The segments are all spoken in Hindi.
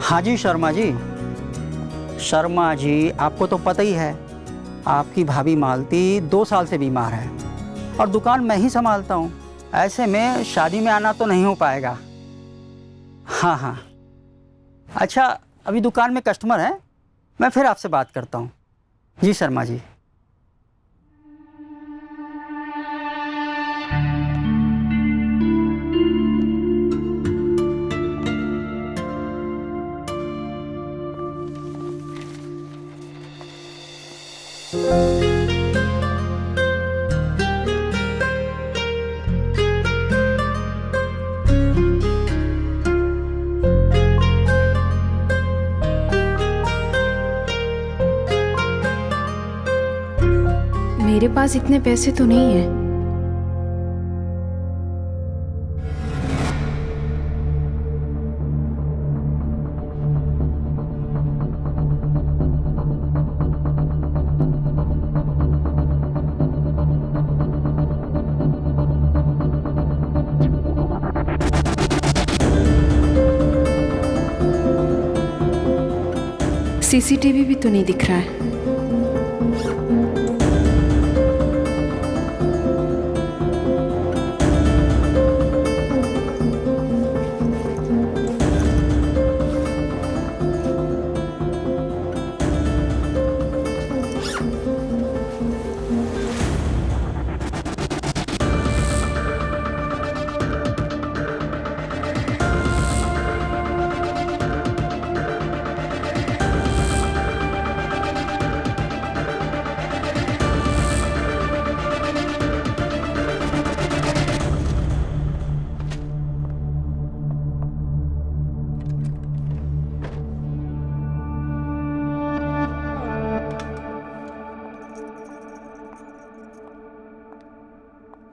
हाँ जी शर्मा जी। शर्मा जी, आपको तो पता ही है, आपकी भाभी मालती 2 साल से बीमार है और दुकान मैं ही संभालता हूँ। ऐसे में शादी में आना तो नहीं हो पाएगा। हाँ हाँ, अच्छा अभी दुकान में कस्टमर है, मैं फिर आपसे बात करता हूँ। जी शर्मा जी। मेरे पास इतने पैसे तो नहीं है। सीसीटीवी भी तो नहीं दिख रहा है।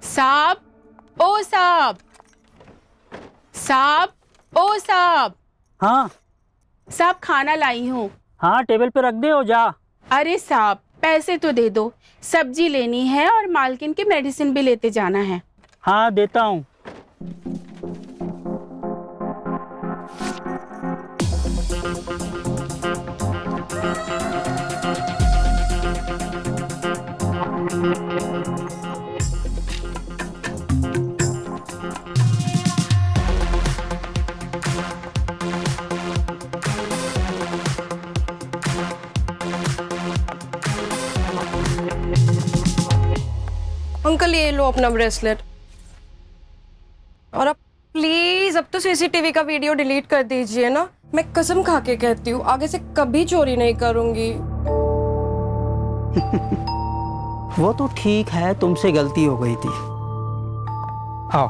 साहब, ओ साहब, साहब, ओ साहब। हाँ साहब खाना लाई हूँ। हाँ, टेबल पे रख दे और जा। अरे साहब पैसे तो दे दो, सब्जी लेनी है और मालकिन की मेडिसिन भी लेते जाना है। हाँ देता हूँ। अंकल ये लो अपना ब्रेसलेट। और अब प्लीज अब तो सीसीटीवी का वीडियो डिलीट कर दीजिए ना। मैं कसम खा के कहती हूँ आगे से कभी चोरी नहीं करूंगी। वो तो ठीक है, तुमसे गलती हो गई थी। आओ।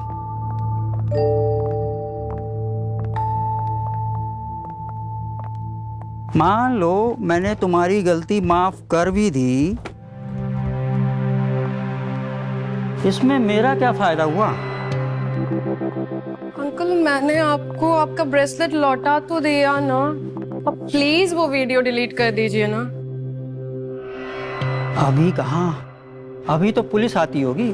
मान लो मैंने तुम्हारी गलती माफ कर भी दी, इसमें मेरा क्या फायदा हुआ? अंकल मैंने आपको आपका ब्रेसलेट लौटा तो दिया ना। अब प्लीज वो वीडियो डिलीट कर दीजिए ना। अभी कहाँ, अभी तो पुलिस आती होगी।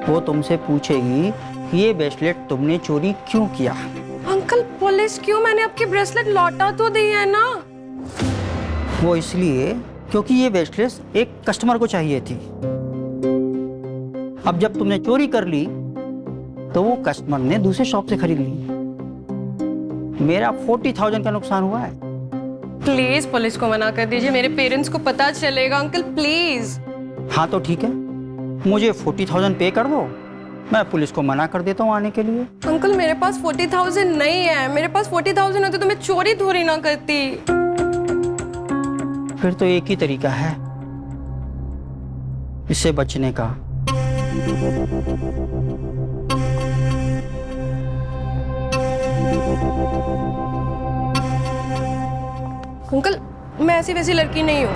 वो तुमसे पूछेगी कि ये ब्रेसलेट तुमने चोरी क्यों किया। अंकल पुलिस क्यों, मैंने आपकी ब्रेसलेट लौटा तो दी है ना। वो इसलिए क्योंकि ये ब्रेसलेट एक कस्टमर को चाहिए थी। अब जब तुमने चोरी कर ली तो वो कस्टमर ने दूसरे शॉप से खरीद ली। मेरा 40,000 का नुकसान हुआ है। प्लीज पुलिस को मना कर दीजिए, मेरे पेरेंट्स को पता चलेगा। Uncle please. हाँ तो ठीक है, मुझे 40,000 पे कर दो, मैं पुलिस को मना कर देता हूँ आने के लिए। अंकल मेरे पास 40,000 नहीं है। मेरे पास 40,000 होते तो मैं चोरी थोड़ी ना करती। फिर तो एक ही तरीका है इससे बचने का। अंकल मैं ऐसी वैसी लड़की नहीं हूँ।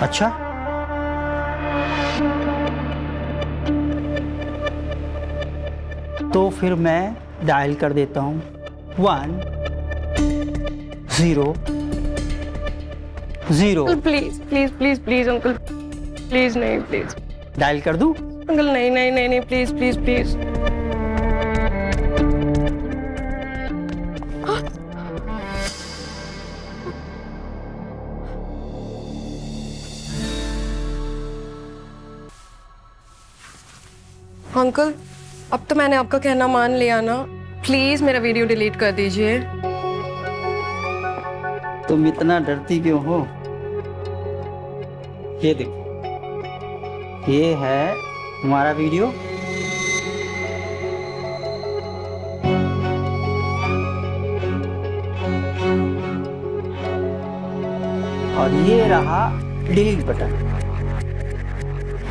अच्छा, तो फिर मैं डायल कर देता हूँ 100। Please please please please uncle, please नहीं, प्लीज डायल कर दूँ? अंकल नहीं नहीं नहीं नहीं, प्लीज प्लीज प्लीज। अंकल, अब तो मैंने आपका कहना मान लिया ना, प्लीज मेरा वीडियो डिलीट कर दीजिए। तुम इतना डरती क्यों हो? ये देखो, ये है तुम्हारा वीडियो। और ये रहा डिलीट बटन,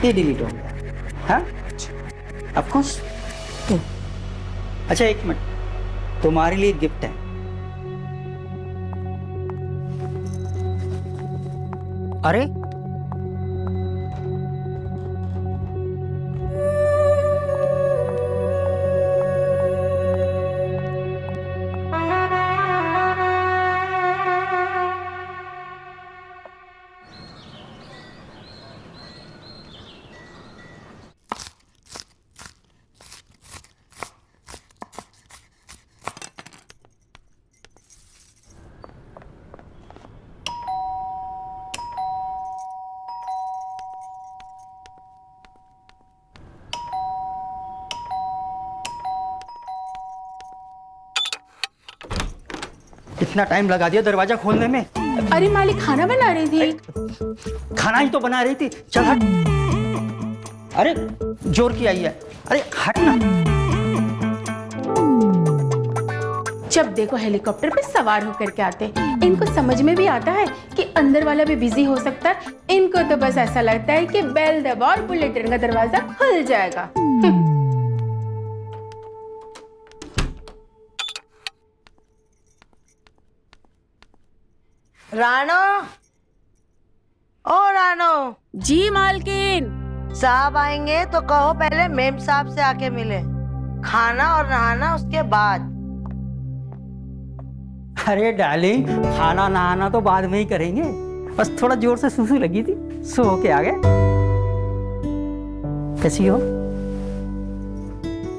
ये डिलीट हो गया। हाँ, ऑफ कोर्स। अच्छा एक मिनट, तुम्हारे लिए गिफ्ट है। अरे इतना टाइम लगा दिया दरवाजा खोलने में। अरे मालिक खाना बना रही थी। खाना ही तो बना रही थी। चल हट। अरे जोर की आई है। अरे हट ना। जब देखो हेलीकॉप्टर पे सवार होकर के आते, इनको समझ में भी आता है कि अंदर वाला भी बिजी हो सकता है। इनको तो बस ऐसा लगता है कि बेल दबा और बुलेट ट्रेन का दरवाजा खुल जाएगा। रानो, ओ रानो। जी मालकिन। साहब आएंगे तो कहो पहले मेम साहब से आके मिले, खाना और नहाना उसके बाद। अरे डार्लिंग, खाना नहाना तो बाद में ही करेंगे, बस थोड़ा जोर से सुसु लगी थी, सो होके आ गए। कैसी हो?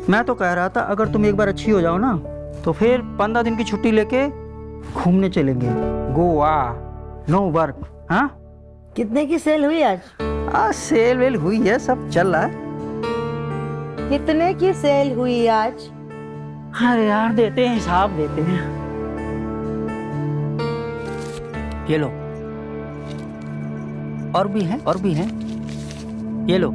मैं तो कह रहा था अगर तुम एक बार अच्छी हो जाओ ना तो फिर 15 दिन की छुट्टी लेके घूमने चलेंगे, गोवा, नो वर्क। हाँ, कितने की सेल हुई आज? सेल वेल हुई है, सब चल रहा है। कितने की सेल हुई आज? अरे यार, देते हैं हिसाब, देते हैं। ये लो, और भी हैं, और भी हैं, ये लो,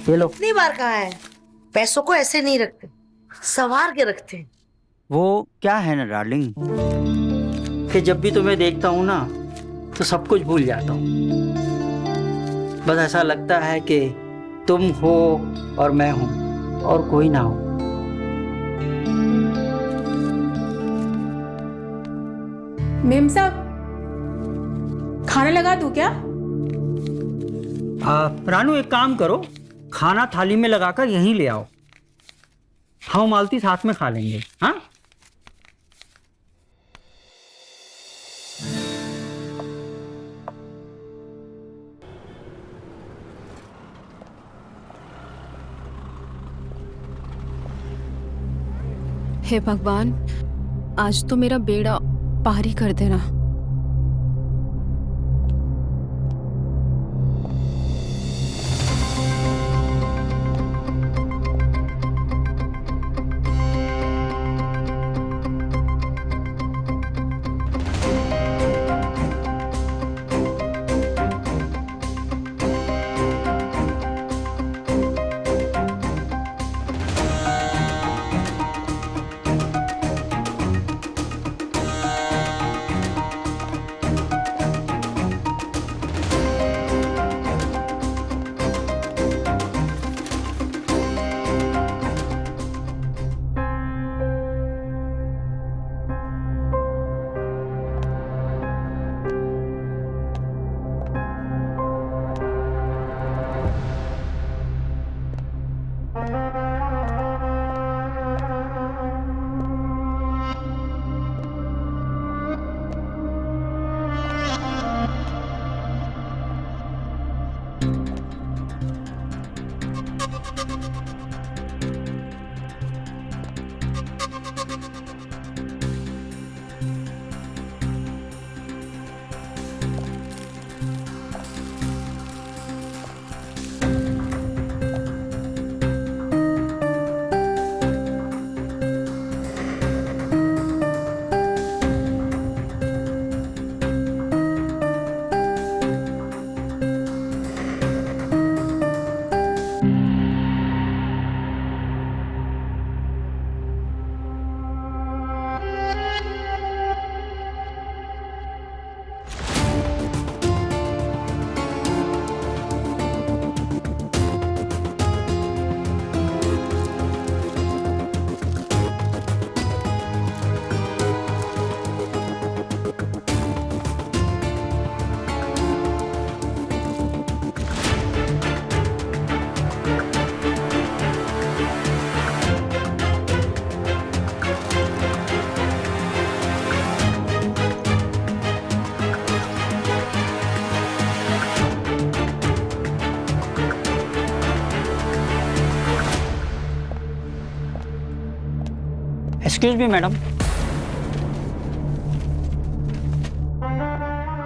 ये लो। कितनी बार कहा है, पैसों को ऐसे नहीं रखते, संवार के रखते हैं। वो क्या है ना डार्लिंग, कि जब भी तुम्हें देखता हूँ ना तो सब कुछ भूल जाता हूँ। बस ऐसा लगता है कि तुम हो और मैं हूँ और कोई ना हो। मेम साहब, खाना लगा दूं क्या? रानू, एक काम करो, खाना थाली में लगाकर यहीं ले आओ, हम मालती साथ में खा लेंगे। हाँ, हे भगवान, आज तो मेरा बेड़ा पार ही कर देना। एक्सक्यूज मी मैडम,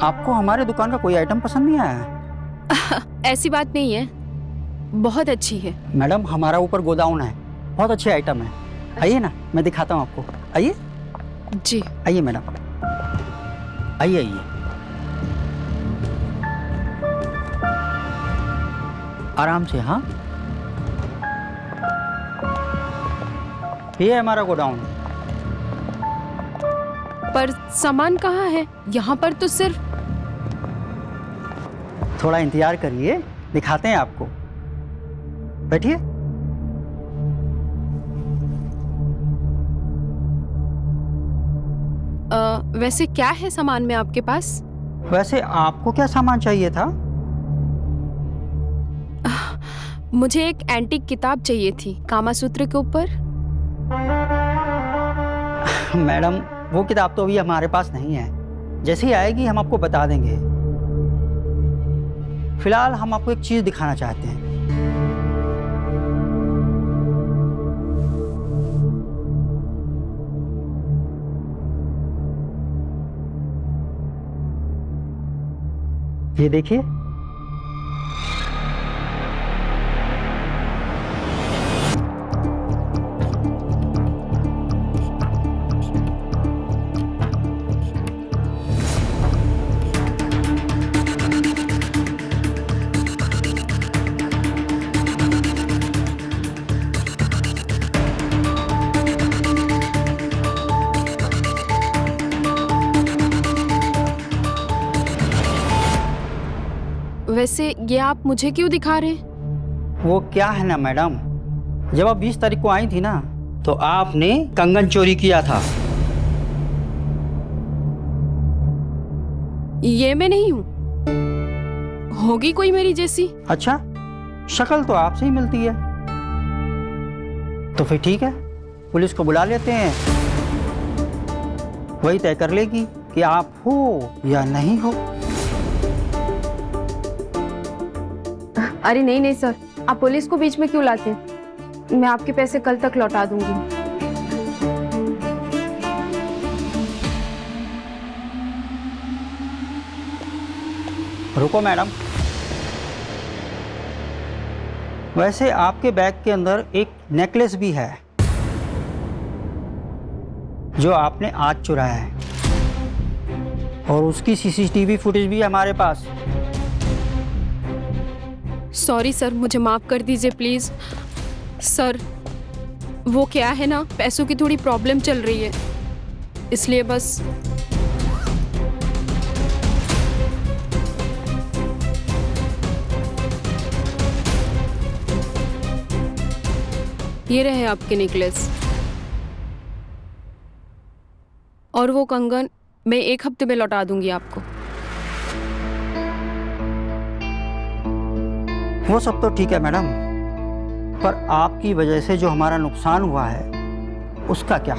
आपको हमारे दुकान का कोई आइटम पसंद नहीं आया? ऐसी बात नहीं है, बहुत अच्छी है। मैडम हमारा ऊपर गोडाउन है, बहुत अच्छे आइटम है। आइए ना, मैं दिखाता हूँ आपको। आइए जी। आइए मैडम, आइए आइए। आराम से। हाँ, ये है हमारा गोडाउन। पर सामान कहाँ है? यहाँ पर तो सिर्फ। थोड़ा इंतजार करिए, दिखाते हैं आपको। बैठिए। वैसे क्या है सामान में आपके पास? वैसे आपको क्या सामान चाहिए था? मुझे एक एंटीक किताब चाहिए थी कामा सूत्र के ऊपर। मैडम वो किताब तो अभी हमारे पास नहीं है, जैसे ही आएगी हम आपको बता देंगे। फिलहाल हम आपको एक चीज दिखाना चाहते हैं। ये देखिए, वैसे ये आप मुझे क्यों दिखा रहे हैं? वो क्या है ना मैडम, जब आप 20 तारीख को आई थी ना, तो आपने कंगन चोरी किया था। ये मैं नहीं हूँ, होगी कोई मेरी जैसी। अच्छा, शक्ल तो आपसे ही मिलती है। तो फिर ठीक है, पुलिस को बुला लेते हैं, वही तय कर लेगी कि आप हो या नहीं हो। अरे नहीं नहीं सर, आप पुलिस को बीच में क्यों लाते हैं? मैं आपके पैसे कल तक लौटा दूंगी। रुको मैडम, वैसे आपके बैग के अंदर एक नेकलेस भी है जो आपने आज चुराया है, और उसकी सीसीटीवी फुटेज भी है हमारे पास। सॉरी सर, मुझे माफ कर दीजिए प्लीज। सर वो क्या है ना, पैसों की थोड़ी प्रॉब्लम चल रही है, इसलिए बस। ये रहे आपके नेकलेस, और वो कंगन मैं 1 हफ्ते में लौटा दूंगी आपको। वो सब तो ठीक है मैडम, पर आपकी वजह से जो हमारा नुकसान हुआ है उसका क्या?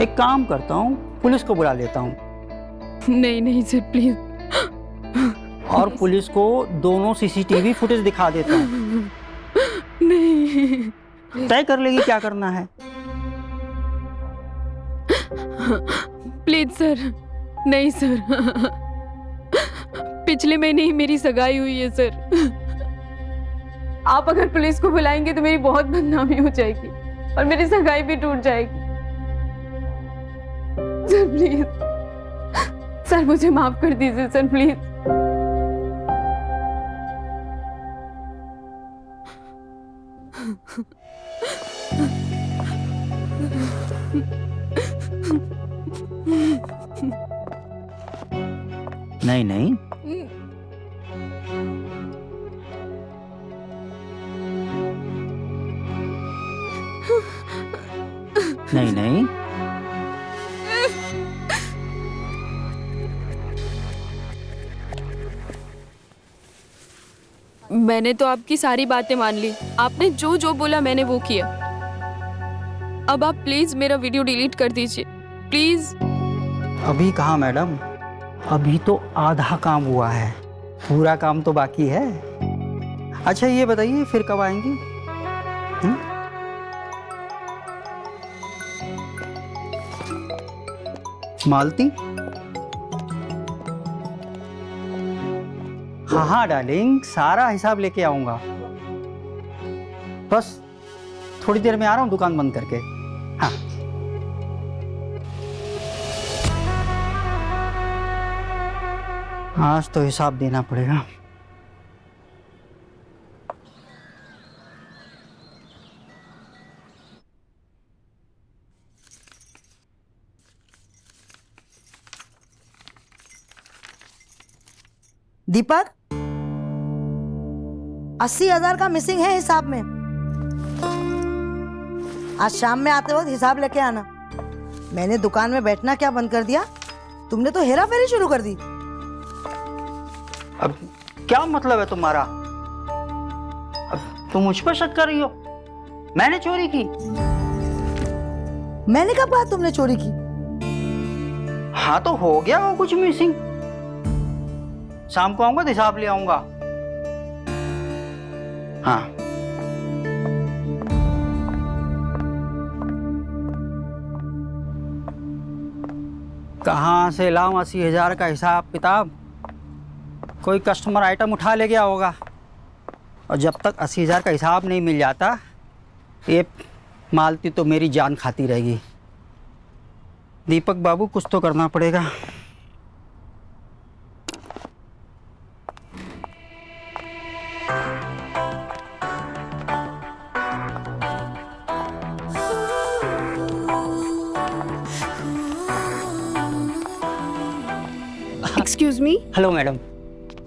एक काम करता हूँ, पुलिस को बुला लेता हूँ, नहीं नहीं सर प्लीज। और पुलिस को दोनों सीसीटीवी फुटेज दिखा देता हूँ। नहीं, तय कर लेगी क्या करना है। Please sir. नहीं सर, पिछले महीने ही मेरी सगाई हुई है सर। आप अगर पुलिस को बुलाएंगे तो मेरी बहुत बदनामी हो जाएगी और मेरी सगाई भी टूट जाएगी। सर प्लीज, सर मुझे माफ कर दीजिए सर प्लीज। नहीं नहीं, नहीं नहीं, मैंने तो आपकी सारी बातें मान ली, आपने जो जो बोला मैंने वो किया। अब आप प्लीज मेरा वीडियो डिलीट कर दीजिए प्लीज। अभी कहाँ मैडम, अभी तो आधा काम हुआ है, पूरा काम तो बाकी है। अच्छा ये बताइए फिर कब आएंगी? मालती? हाँ हाँ डार्लिंग, सारा हिसाब लेके आऊंगा। बस थोड़ी देर में आ रहा हूँ दुकान बंद करके। हाँ। आज तो हिसाब देना पड़ेगा। दीपक, 80,000 का मिसिंग है हिसाब में। आज शाम में आते वक्त हिसाब लेके आना। मैंने दुकान में बैठना क्या बंद कर दिया, तुमने तो हेरा फेरी शुरू कर दी। अब क्या मतलब है तुम्हारा? अब तुम मुझ पर शक कर रही हो? मैंने चोरी की? मैंने कब कहा तुमने चोरी की? हाँ तो हो गया वो कुछ मिसिंग। शाम को आऊंगा तो हिसाब ले आऊंगा। हाँ। कहाँ से लाऊं 80,000 का हिसाब किताब? कोई कस्टमर आइटम उठा ले गया होगा, और जब तक 80,000 का हिसाब नहीं मिल जाता ये मालती तो मेरी जान खाती रहेगी। दीपक बाबू, कुछ तो करना पड़ेगा। Excuse me, hello madam.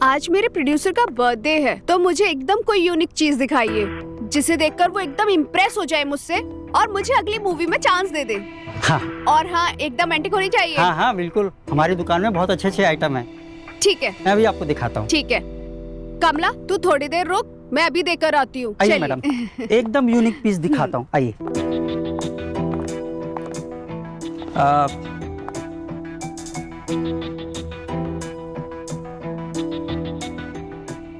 आज मेरे प्रोड्यूसर का बर्थडे है, तो मुझे एकदम कोई यूनिक चीज दिखाइए जिसे देखकर वो एकदम इम्प्रेस हो जाए मुझसे और मुझे अगली मूवी में चांस दे दे। हाँ और हाँ, एकदम एंटीक होनी चाहिए। हाँ हाँ बिल्कुल, हमारी दुकान में बहुत अच्छे अच्छे आइटम हैं। ठीक है, मैं अभी आपको दिखाता हूँ। ठीक है। कमला, तू थोड़ी देर रुक, मैं अभी देकर आती हूँ। आइए चलिए। मैडम, एकदम यूनिक पीस दिखाता हूँ, आइए।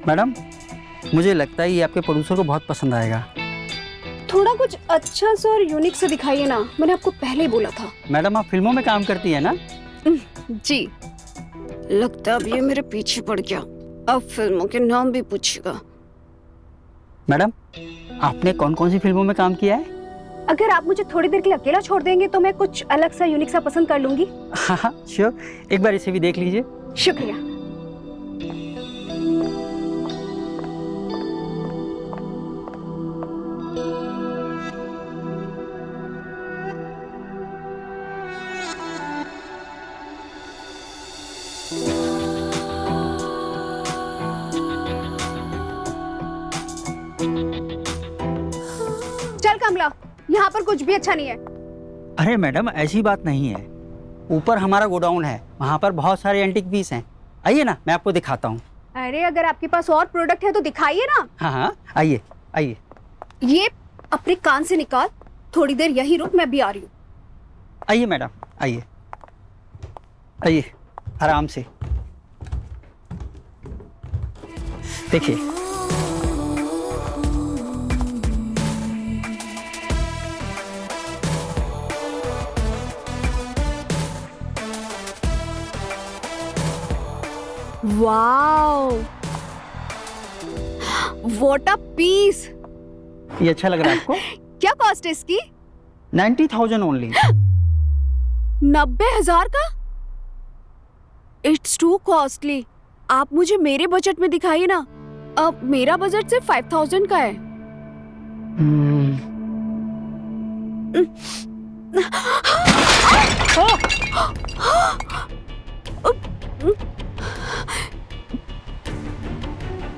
मैडम, मुझे लगता है ये आपके प्रोड्यूसर को बहुत पसंद आएगा। थोड़ा कुछ अच्छा सा और यूनिक सा दिखाइए ना, मैंने आपको पहले ही बोला था। मैडम, आप फिल्मों में काम करती है ना? जी। लगता है अब ये मेरे पीछे पड़ गया, अब फिल्मों के नाम भी पूछेगा। मैडम, आपने कौन कौन सी फिल्मों में काम किया है? अगर आप मुझे थोड़ी देर के लिए अकेला छोड़ देंगे तो मैं कुछ अलग सा यूनिक सा पसंद कर लूंगी। हाँ हाँ श्योर, एक बार इसे भी देख लीजिए। शुक्रिया। चल कमला, यहाँ पर कुछ भी अच्छा नहीं है। अरे मैडम, ऐसी बात नहीं है। ऊपर हमारा गोडाउन है, वहाँ पर बहुत सारे एंटीक पीस हैं। आइए ना, मैं आपको दिखाता हूँ। अरे अगर आपके पास और प्रोडक्ट है तो दिखाइए ना। हाँ हाँ, आइए आइए। ये अपने कान से निकाल, थोड़ी देर यही रुक, मैं भी आ रही हूँ। आइए मैडम, आइए आइए, आराम से देखिए। Wow, what a piece. ये अच्छा लग रहा है आपको? क्या कॉस्ट है इसकी? 90,000 ओनली। 90,000 का? It's to costly. आप मुझे मेरे बजट में दिखाइए ना। अब मेरा बजट सिर्फ 5,000 का है।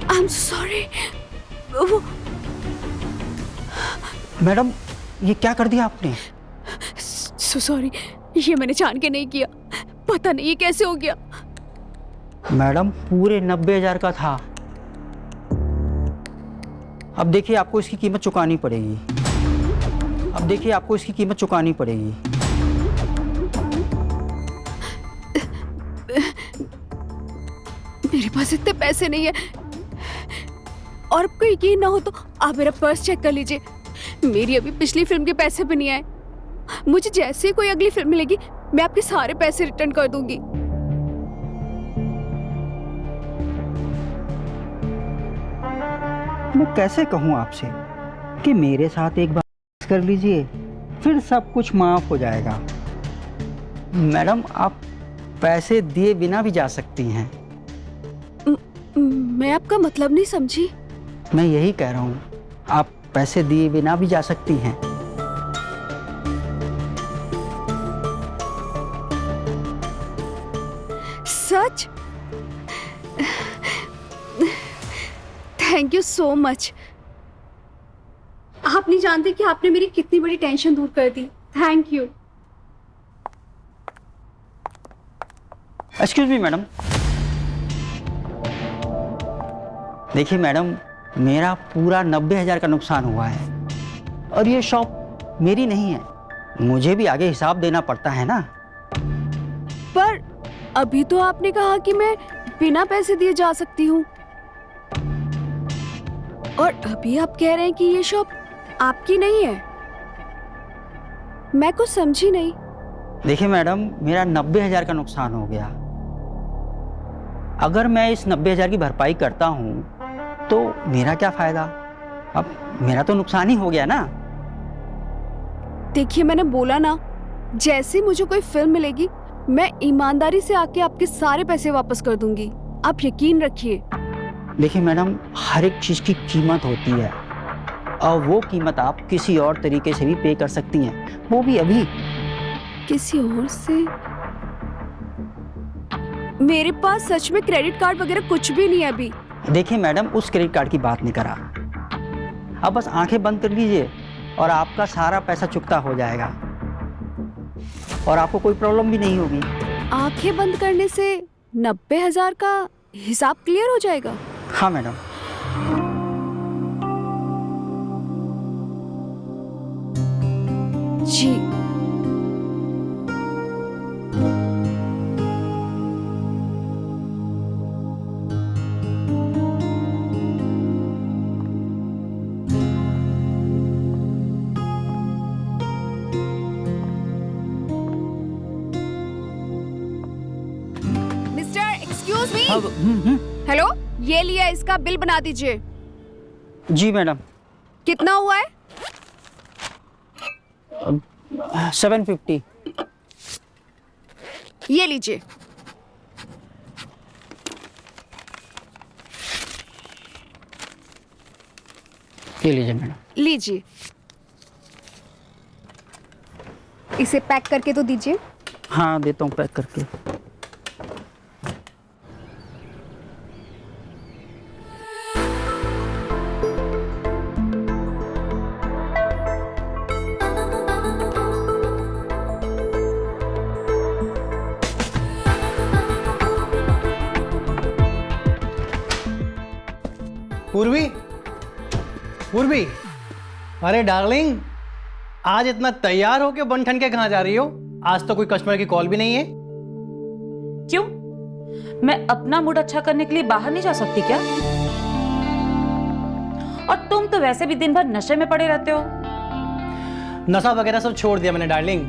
I'm sorry. मैडम, ये क्या कर दिया आपने? So sorry. ये मैंने जान के नहीं किया, पता नहीं ये कैसे हो गया। मैडम, पूरे 90,000 का था। अब देखिए, आपको इसकी कीमत चुकानी पड़ेगी। अब देखिए, आपको इसकी कीमत चुकानी पड़ेगी। मेरे पास इतने पैसे नहीं है, और आपको यकीन ना हो तो आप मेरा पर्स चेक कर लीजिए। मेरी अभी पिछली फिल्म के पैसे भी नहीं आए। मुझे जैसे ही कोई अगली फिल्म मिलेगी मैं आपके सारे पैसे रिटर्न कर दूंगी। मैं कैसे कहूँ आपसे कि मेरे साथ एक बार कर लीजिए, फिर सब कुछ माफ हो जाएगा। मैडम, आप पैसे दिए बिना भी जा सकती हैं। मैं आपका मतलब नहीं समझी। मैं यही कह रहा हूँ, आप पैसे दिए बिना भी जा सकती हैं। सच? Thank you so much. आप नहीं जानते कि आपने मेरी कितनी बड़ी टेंशन दूर कर दी। Thank you. Excuse me madam. देखिए मैडम, मेरा पूरा 90,000 का नुकसान हुआ है और ये शॉप मेरी नहीं है, मुझे भी आगे हिसाब देना पड़ता है ना। पर अभी तो आपने कहा कि मैं बिना पैसे दिए जा सकती हूँ, और अभी आप कह रहे हैं कि ये शॉप आपकी नहीं है। मैं कुछ समझी नहीं। देखिए मैडम, मेरा 90,000 का नुकसान हो गया। अगर मैं इस 90,000 की भरपाई करता हूँ तो मेरा क्या फायदा? अब मेरा तो नुकसान ही हो गया ना। देखिए, मैंने बोला ना, जैसे मुझे कोई फिल्म मिलेगी मैं ईमानदारी से आके आपके सारे पैसे वापस कर दूंगी। आप यकीन रखिए। देखिए मैडम, हर एक चीज़ की कीमत होती है और वो कीमत आप किसी और तरीके से भी पे कर सकती हैं, वो भी अभी। किसी और से? मेरे पास सच में क्रेडिट कार्ड वगैरह कुछ भी नहीं है अभी। देखिए मैडम, उस क्रेडिट कार्ड की बात नहीं करा। अब बस आंखें बंद कर लीजिए और आपका सारा पैसा चुकता हो जाएगा और आपको कोई प्रॉब्लम भी नहीं होगी। आंखें बंद करने से 90,000 का हिसाब क्लियर हो जाएगा? हाँ मैडम। जी। Mister, excuse me. हेलो, ये लिया, इसका बिल बना दीजिए। जी मैडम। कितना हुआ है? 750। ये लीजिए। ये लीजिए मैडम। लीजिए, इसे पैक करके तो दीजिए। हाँ, देता हूँ पैक करके। पूर्वी, पूर्वी, अरे डार्लिंग, आज इतना तैयार होके बन ठन के कहाँ जा रही हो? आज तो कोई कस्टमर की कॉल भी नहीं है। क्यों? मैं अपना मूड अच्छा करने के लिए बाहर नहीं जा सकती क्या? और तुम तो वैसे भी दिन भर नशे में पड़े रहते हो। नशा वगैरह सब छोड़ दिया मैंने डार्लिंग।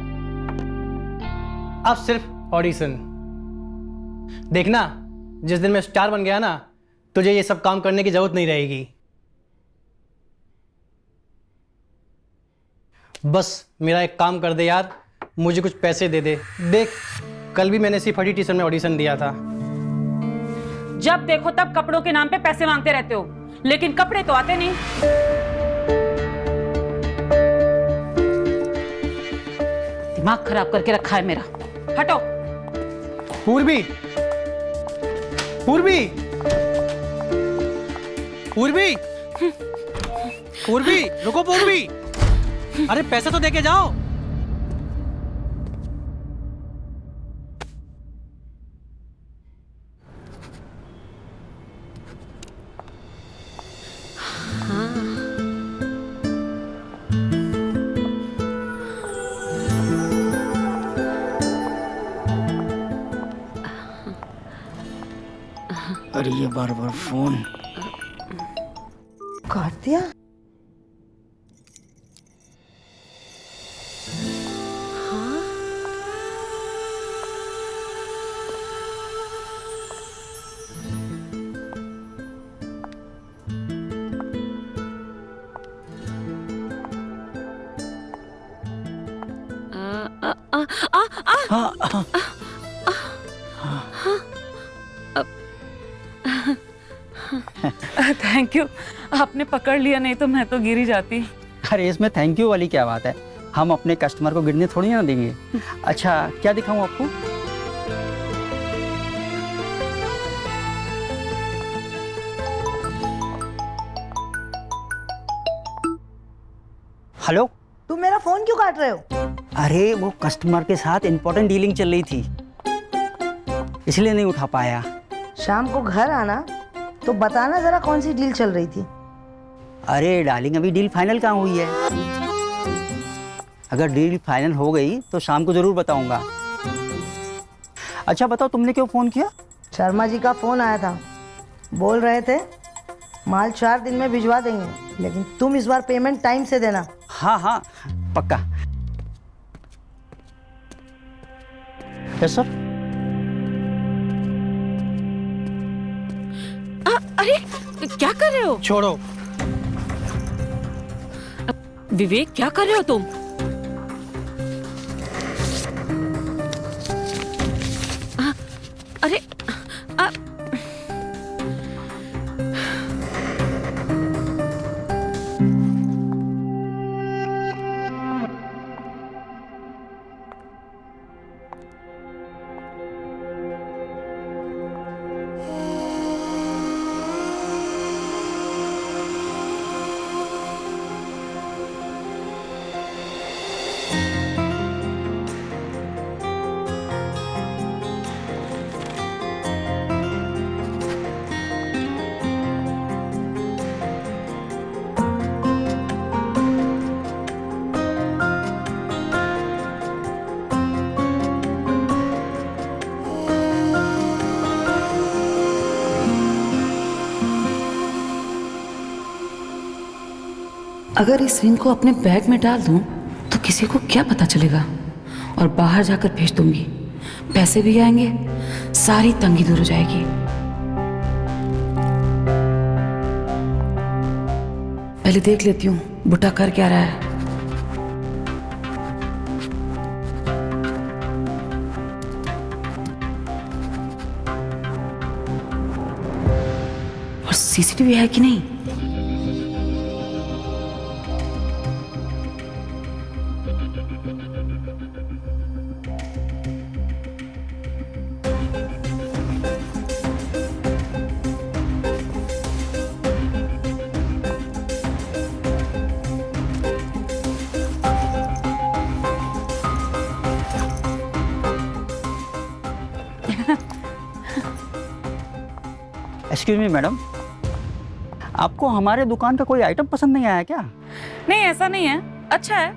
अब सिर्फ ऑडिशन। देखना, जिस दिन मैं स्टार बन गया ना, तुझे ये सब काम करने की जरूरत नहीं रहेगी। बस मेरा एक काम कर दे यार, मुझे कुछ पैसे दे दे। देख, कल भी मैंने इसी फटी टी शर्ट में ऑडिशन दिया था। जब देखो तब कपड़ों के नाम पे पैसे मांगते रहते हो, लेकिन कपड़े तो आते नहीं। दिमाग खराब करके रखा है मेरा। हटो। पूर्वी, पूर्वी, पूर्वी, पूर्वी, रुको पूर्वी, अरे पैसे तो देके जाओ। अरे ये बार बार फोन काट दिया। थैंक यू, आपने पकड़ लिया, नहीं तो मैं तो गिर ही जाती। अरे इसमें थैंक यू वाली क्या बात है, हम अपने कस्टमर को गिरने थोड़ी ना देंगे। अच्छा क्या दिखाऊं आपको? हेलो, तुम मेरा फोन क्यों काट रहे हो? अरे वो कस्टमर के साथ इंपॉर्टेंट डीलिंग चल रही थी, इसलिए नहीं उठा पाया। शाम को घर आना तो बताना जरा कौन सी डील चल रही थी। अरे डार्लिंग, अभी डील फाइनल कहाँ हुई है? अगर डील फाइनल हो गई तो शाम को जरूर बताऊंगा। अच्छा बताओ, तुमने क्यों फोन किया? शर्मा जी का फोन आया था, बोल रहे थे माल 4 दिन में भिजवा देंगे, लेकिन तुम इस बार पेमेंट टाइम से देना। हाँ हाँ पक्का। Yes sir. अरे क्या कर रहे हो? छोड़ो। विवेक, क्या कर रहे हो तुम? अरे अगर इस रिंग को अपने बैग में डाल दूं तो किसी को क्या पता चलेगा, और बाहर जाकर भेज दूंगी, पैसे भी आएंगे, सारी तंगी दूर हो जाएगी। पहले देख लेती हूँ बुट्टा कर क्या रहा है। और सीसीटीवी है कि नहीं? एक्सक्यूज मी मैडम, आपको हमारे दुकान का कोई आइटम पसंद नहीं आया क्या? नहीं, ऐसा नहीं है, अच्छा है।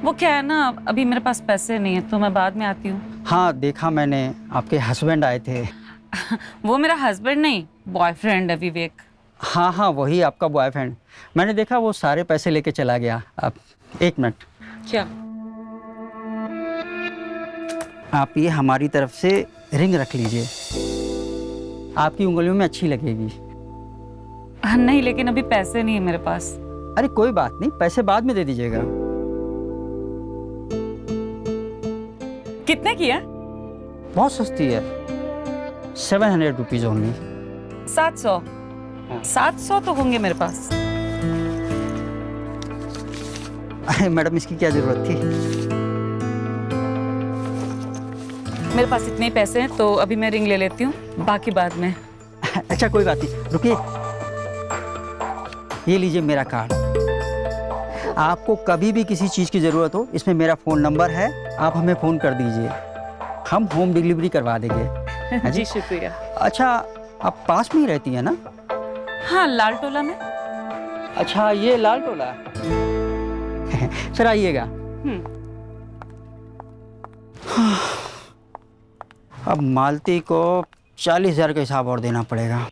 वो क्या है ना, अभी मेरे पास पैसे नहीं है तो मैं बाद में आती हूँ। हाँ देखा मैंने, आपके हस्बैंड आए थे। वो मेरा हस्बैंड नहीं, बॉयफ्रेंड है विवेक। हाँ हाँ वही आपका बॉयफ्रेंड। मैंने देखा वो सारे पैसे लेके चला गया। अब एक मिनट, क्या? आप ये हमारी तरफ से रिंग रख लीजिए, आपकी उंगलियों में अच्छी लगेगी। नहीं, लेकिन अभी पैसे नहीं है मेरे पास। अरे कोई बात नहीं, पैसे बाद में दे दीजिएगा। कितने की है? बहुत सस्ती है, 700 रुपीज ओनली। 700? 700 तो होंगे मेरे पास। अरे मैडम, इसकी क्या जरूरत थी? मेरे पास इतने ही पैसे हैं तो अभी मैं रिंग ले लेती हूँ, बाकी बाद में। अच्छा कोई बात नहीं, रुकिए, ये लीजिए मेरा कार्ड। आपको कभी भी किसी चीज़ की ज़रूरत हो, इसमें मेरा फ़ोन नंबर है, आप हमें फ़ोन कर दीजिए, हम होम डिलीवरी करवा देंगे। हाँ जी शुक्रिया। अच्छा, आप पास में ही रहती हैं ना? हाँ, लाल टोला में। अच्छा, ये लाल टोला फिर आइएगा। अब मालती को 40,000 का हिसाब और देना पड़ेगा।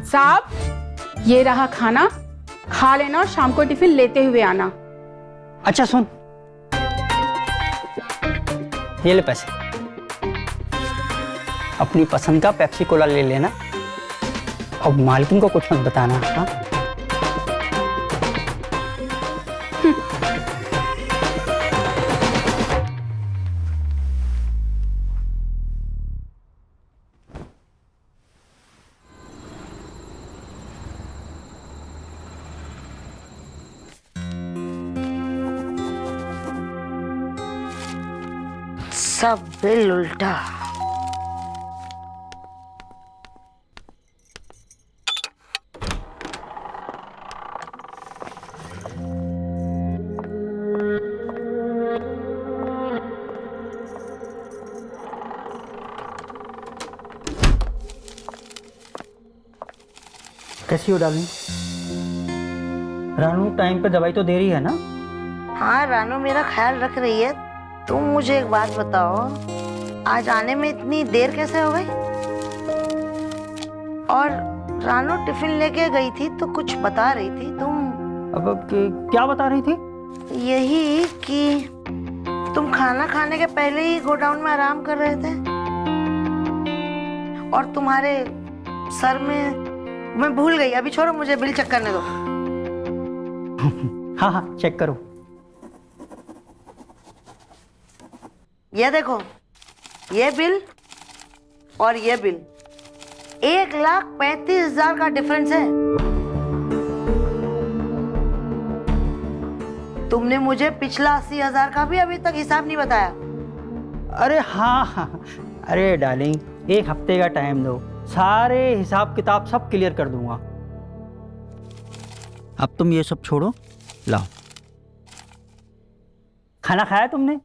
साहब ये रहा खाना, खा लेना और शाम को टिफिन लेते हुए आना। अच्छा सुन, ये ले पैसे, अपनी पसंद का पेप्सी कोला ले लेना और मालकिन को कुछ मत बताना। हाँ, सब बिल उल्टा। कैसी हो डार्लिंग? रानू टाइम पे दवाई तो दे रही है ना? हाँ, रानू मेरा ख्याल रख रही है। तुम मुझे एक बात बताओ, आज आने में इतनी देर कैसे हो गई? और रानू टिफिन लेके गई थी तो कुछ बता रही थी तुम। अब क्या बता रही थी? यही कि तुम खाना खाने के पहले ही गोडाउन में आराम कर रहे थे और तुम्हारे सर में, मैं भूल गई, अभी छोड़ो, मुझे बिल चेक करने दो। हाँ हाँ, चेक करो। ये देखो, ये बिल और ये बिल, 1,35,000 का डिफरेंस है। तुमने मुझे पिछला 80,000 का भी अभी तक हिसाब नहीं बताया। अरे हाँ हाँ, अरे डार्लिंग, एक हफ्ते का टाइम दो, सारे हिसाब किताब सब क्लियर कर दूंगा। अब तुम ये सब छोड़ो, लाओ। खाना खाया तुमने?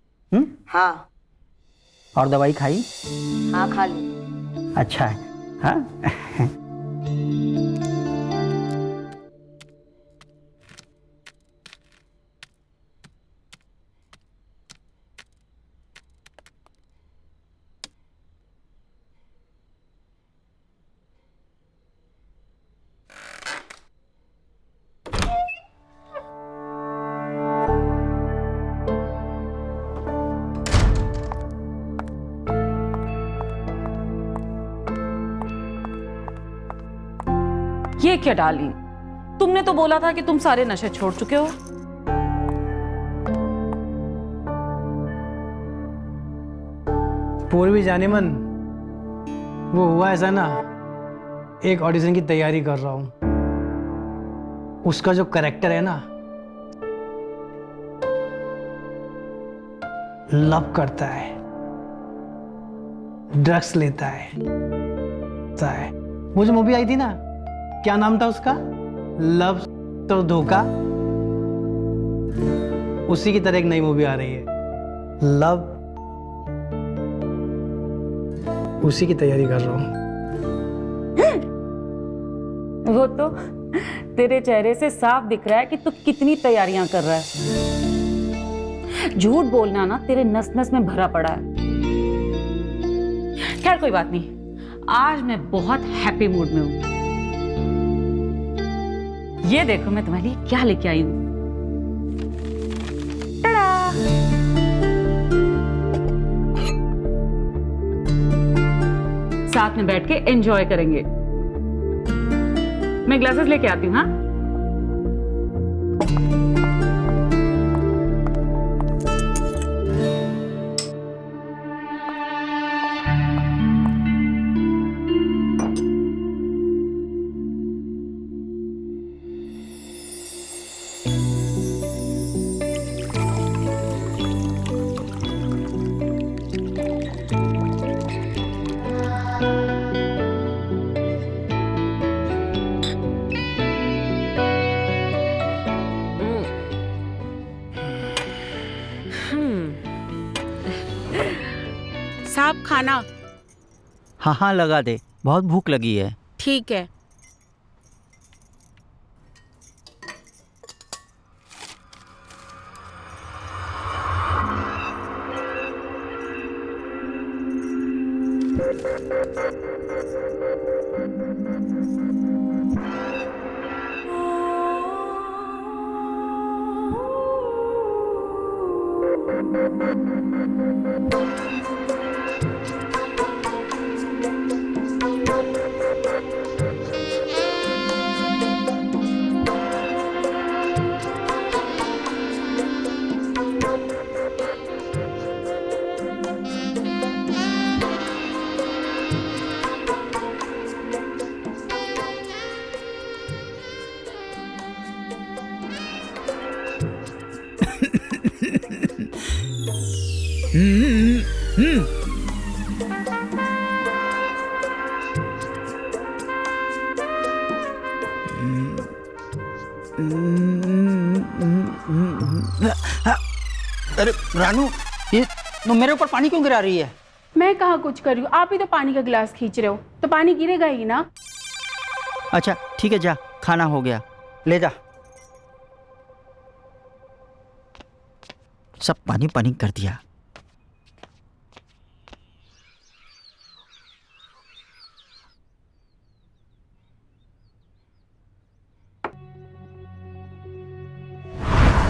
हाँ। और दवाई खाई? हाँ, खा ली। अच्छा है। हाँ ये क्या डार्लिंग, तुमने तो बोला था कि तुम सारे नशे छोड़ चुके हो। पूर्वी जाने मन, वो हुआ ऐसा ना, एक ऑडिशन की तैयारी कर रहा हूं। उसका जो कैरेक्टर है ना, लव करता है, ड्रग्स लेता है। वो जो मूवी आई थी ना, क्या नाम था उसका, लव तो धोखा, उसी की तरह एक नई मूवी आ रही है, लव, उसी की तैयारी कर रहा हूं। वो तो तेरे चेहरे से साफ दिख रहा है कि तू कितनी तैयारियां कर रहा है। झूठ बोलना ना तेरे नस नस में भरा पड़ा है। खैर कोई बात नहीं, आज मैं बहुत हैप्पी मूड में हूं। ये देखो मैं तुम्हारे लिए क्या लेके आई हूं। टाडा! साथ में बैठ के एंजॉय करेंगे। मैं ग्लासेस लेके आती हूँ। हाँ, साहब खाना। हाँ हाँ, लगा दे, बहुत भूख लगी है। ठीक है। अरे रानू, ये तो मेरे ऊपर पानी क्यों गिरा रही है? मैं कहाँ कुछ कर रही हूँ, आप ही तो पानी का गिलास खींच रहे हो, तो पानी गिरेगा ही ना। अच्छा ठीक है, जा, खाना हो गया, ले जा। सब पानी पानी कर दिया।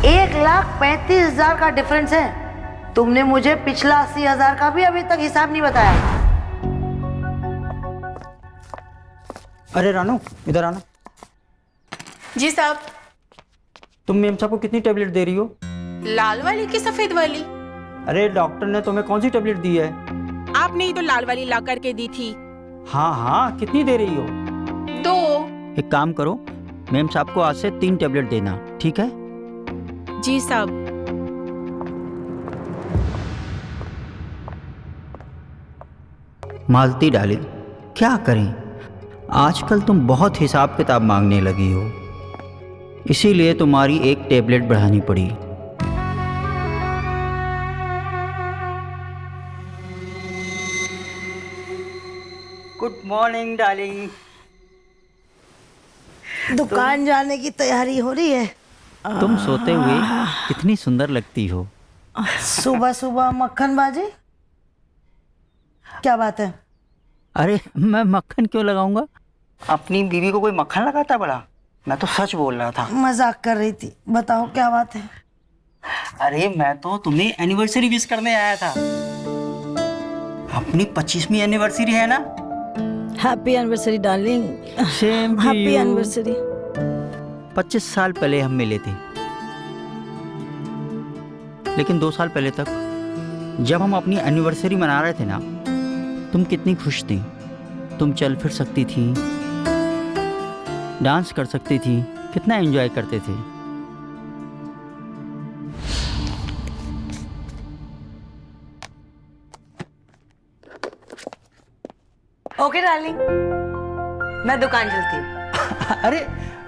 $1,35,000 का डिफरेंस है। तुमने मुझे पिछला 80,000 का भी अभी तक हिसाब नहीं बताया। अरे रानू, इधर आना। जी साहब। तुम मेम साहब को कितनी टेबलेट दे रही हो? लाल वाली की सफेद वाली? अरे डॉक्टर ने तुम्हें कौन सी टेबलेट दी है? आपने ही तो लाल वाली ला करके दी थी। हाँ हाँ, कितनी दे रही हो? 2। एक काम करो, मेम साहब को आज से 3 टेबलेट देना, ठीक है? जी साहब। मालती डाली, क्या करें, आजकल तुम बहुत हिसाब किताब मांगने लगी हो, इसीलिए तुम्हारी एक टेबलेट बढ़ानी पड़ी। Good morning darling. दुकान जाने की तैयारी हो रही है। तुम सोते हुए कितनी सुंदर लगती हो। सुबह सुबह मक्खन बाजी, क्या बात है? अरे मैं मक्खन क्यों लगाऊंगा? अपनी बीवी को कोई मक्खन लगाता बड़ा? मैं तो सच बोल रहा था। मजाक कर रही थी, बताओ क्या बात है? अरे मैं तो तुम्हें एनिवर्सरी विश करने आया था। अपनी 25वीं एनिवर्सरी है ना? Happy anniversary darling. Same happy anniversary. 25 साल पहले हम मिले थे, लेकिन 2 साल पहले तक जब हम अपनी एनिवर्सरी मना रहे थे ना, तुम कितनी खुश थी। तुम चल फिर सकती थी, डांस कर सकती थी, कितना एंजॉय करते थे। ओके डार्लिंग, मैं दुकान चलती हूँ। अरे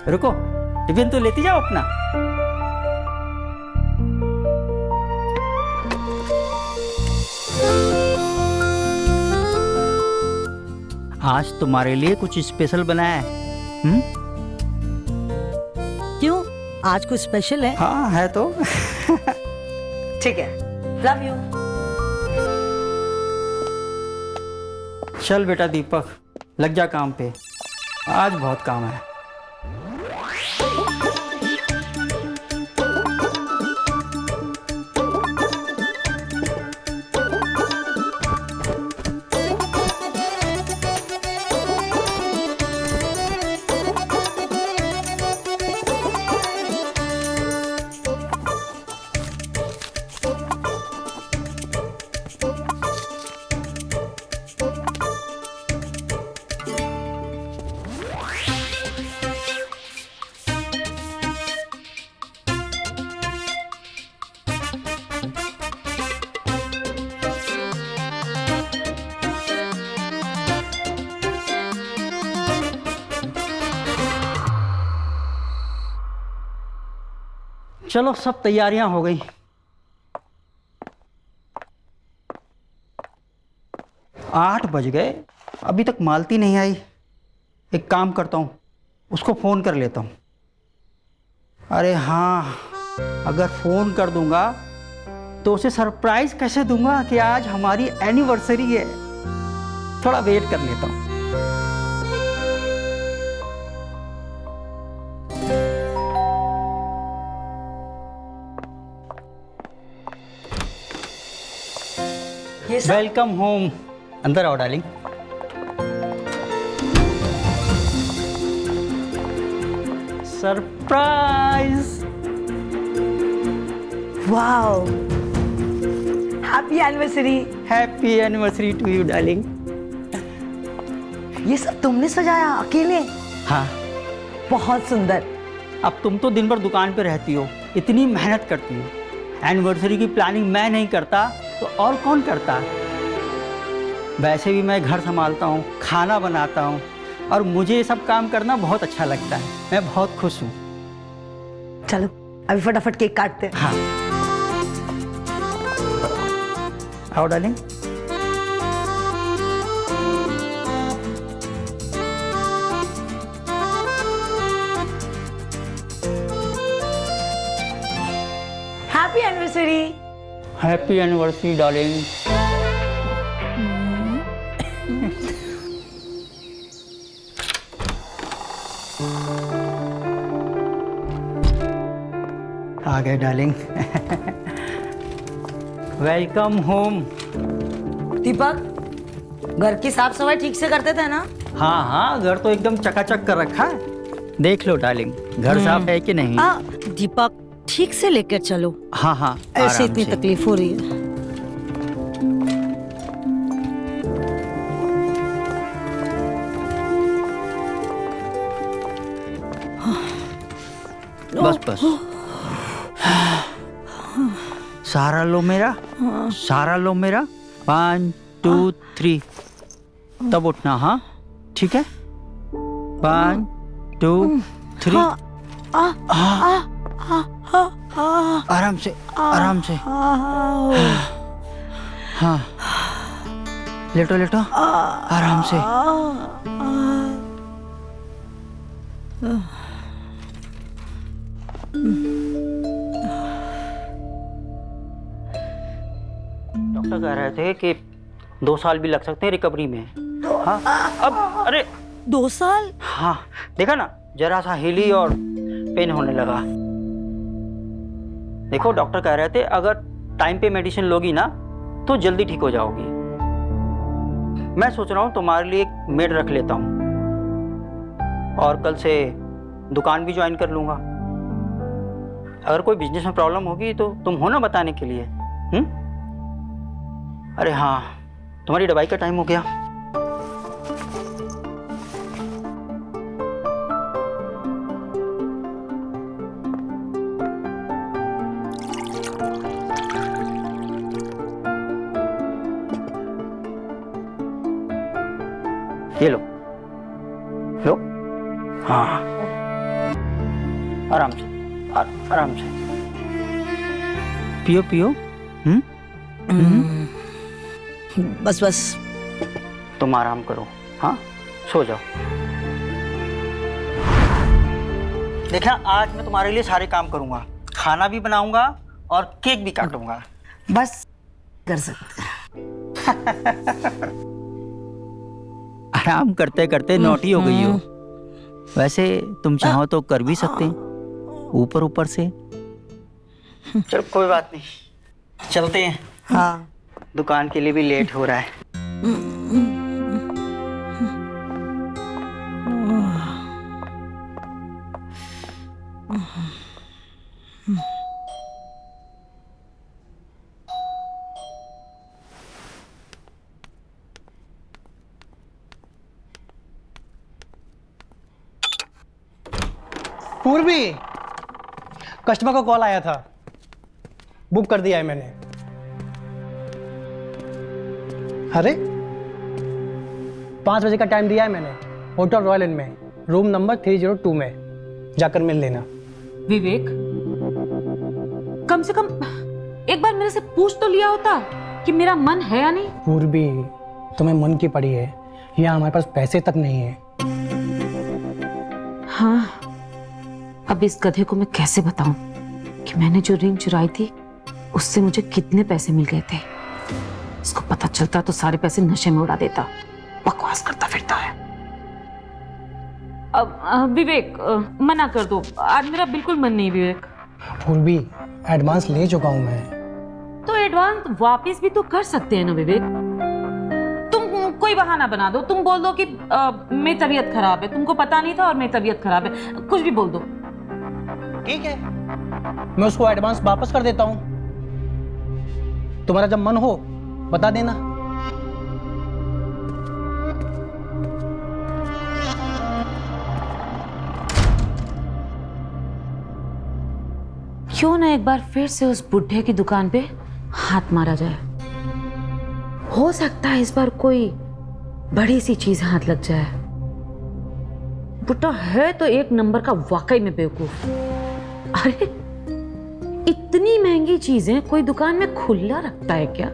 रुको, टिफिन तो लेती जाओ अपना। आज तुम्हारे लिए कुछ स्पेशल बनाया है। क्यों, आज कुछ स्पेशल है? हाँ है तो। ठीक है, लव यू। चल बेटा दीपक, लग जा काम पे, आज बहुत काम है। चलो सब तैयारियां हो गई। 8 बज गए, अभी तक मालती नहीं आई। एक काम करता हूँ, उसको फ़ोन कर लेता हूँ। अरे हाँ, अगर फ़ोन कर दूंगा तो उसे सरप्राइज कैसे दूंगा कि आज हमारी एनिवर्सरी है। थोड़ा वेट कर लेता हूँ। ये सब वेलकम होम। अंदर आओ darling. Surprise. Wow, happy anniversary. Happy anniversary to you darling. ये सब तुमने सजाया अकेले? हाँ, बहुत सुंदर। अब तुम तो दिन भर दुकान पे रहती हो, इतनी मेहनत करती हो, एनिवर्सरी की प्लानिंग मैं नहीं करता तो और कौन करता? वैसे भी मैं घर संभालता हूँ, खाना बनाता हूँ और मुझे ये सब काम करना बहुत अच्छा लगता है। मैं बहुत खुश हूँ। चलो अभी फटाफट केक काटते हैं। हाँ, आओ darling. Happy anniversary. Happy anniversary darling. आ गए डार्लिंग। Welcome home. दीपक, घर की साफ सफाई ठीक से करते थे ना? हाँ हाँ, घर तो एकदम चकाचक कर रखा है। देख लो डार्लिंग, घर साफ है कि नहीं? दीपक, ठीक से लेकर चलो। हाँ हाँ, ऐसे आराम इतनी से। तकलीफ हो रही है। बस बस। सारा लो मेरा, सारा लो मेरा। 1 2 3, तब उठना। हाँ ठीक है। 1 2 3। आराम से, आराम से। हाँ, लेटो लेटो, आराम से। डॉक्टर कह रहे थे कि 2 साल भी लग सकते हैं रिकवरी में। हाँ, अब अरे 2 साल? हाँ, देखा ना, जरा सा हिली और पेन होने लगा। देखो, डॉक्टर कह रहे थे अगर टाइम पे मेडिसिन लोगी ना तो जल्दी ठीक हो जाओगी। मैं सोच रहा हूँ तुम्हारे लिए एक मेड रख लेता हूँ और कल से दुकान भी ज्वाइन कर लूँगा। अगर कोई बिजनेस में प्रॉब्लम होगी तो तुम हो ना बताने के लिए। अरे हाँ, तुम्हारी दवाई का टाइम हो गया। ये लो लो। हाँ, आराम से, आराम से पियो पियो। बस बस, तुम आराम करो। हाँ, सो जाओ। देखना, आज मैं तुम्हारे लिए सारे काम करूंगा, खाना भी बनाऊंगा और केक भी काटूंगा। बस कर सकते हैं। आराम करते करते नोटी हो गई हो। वैसे तुम चाहो तो कर भी सकते हैं, ऊपर ऊपर से। चलो कोई बात नहीं, चलते हैं। हाँ, दुकान के लिए भी लेट हो रहा है। पूर्वी, कस्टमर का कॉल आया था, बुक कर दिया है मैंने। अरे 5 बजे का टाइम दिया है मैंने, होटल रॉयल इन में, रूम नंबर 302 में जाकर मिल लेना। विवेक, कम से कम एक बार मेरे से पूछ तो लिया होता कि मेरा मन है या नहीं। पूर्वी, तुम्हें मन की पड़ी है, यहाँ हमारे पास पैसे तक नहीं है। हाँ, अब इस गधे को मैं कैसे बताऊं कि मैंने जो रिंग चुराई थी उससे मुझे कितने पैसे मिल गए थे। इसको पता चलता तो सारे पैसे नशे में उड़ा देता। बकवास करता फिरता है। अब विवेक, मना कर दो, आज मेरा बिल्कुल मन नहीं। विवेक, पूर्वी, एडवांस ले चुका हूँ मैं। तो एडवांस वापस भी तो कर सकते हैं ना विवेक। तुम कोई बहाना बना दो, तुम बोल दो कि मेरी तबीयत खराब है, तुमको पता नहीं था और मेरी तबीयत खराब है, कुछ भी बोल दो। ठीक है, मैं उसको एडवांस वापस कर देता हूं। तुम्हारा जब मन हो बता देना। क्यों ना एक बार फिर से उस बुढ़े की दुकान पे हाथ मारा जाए। हो सकता है इस बार कोई बड़ी सी चीज हाथ लग जाए। बुढ़ा है तो एक नंबर का वाकई में बेवकूफ। अरे इतनी महंगी चीजें कोई दुकान में खुला रखता है क्या?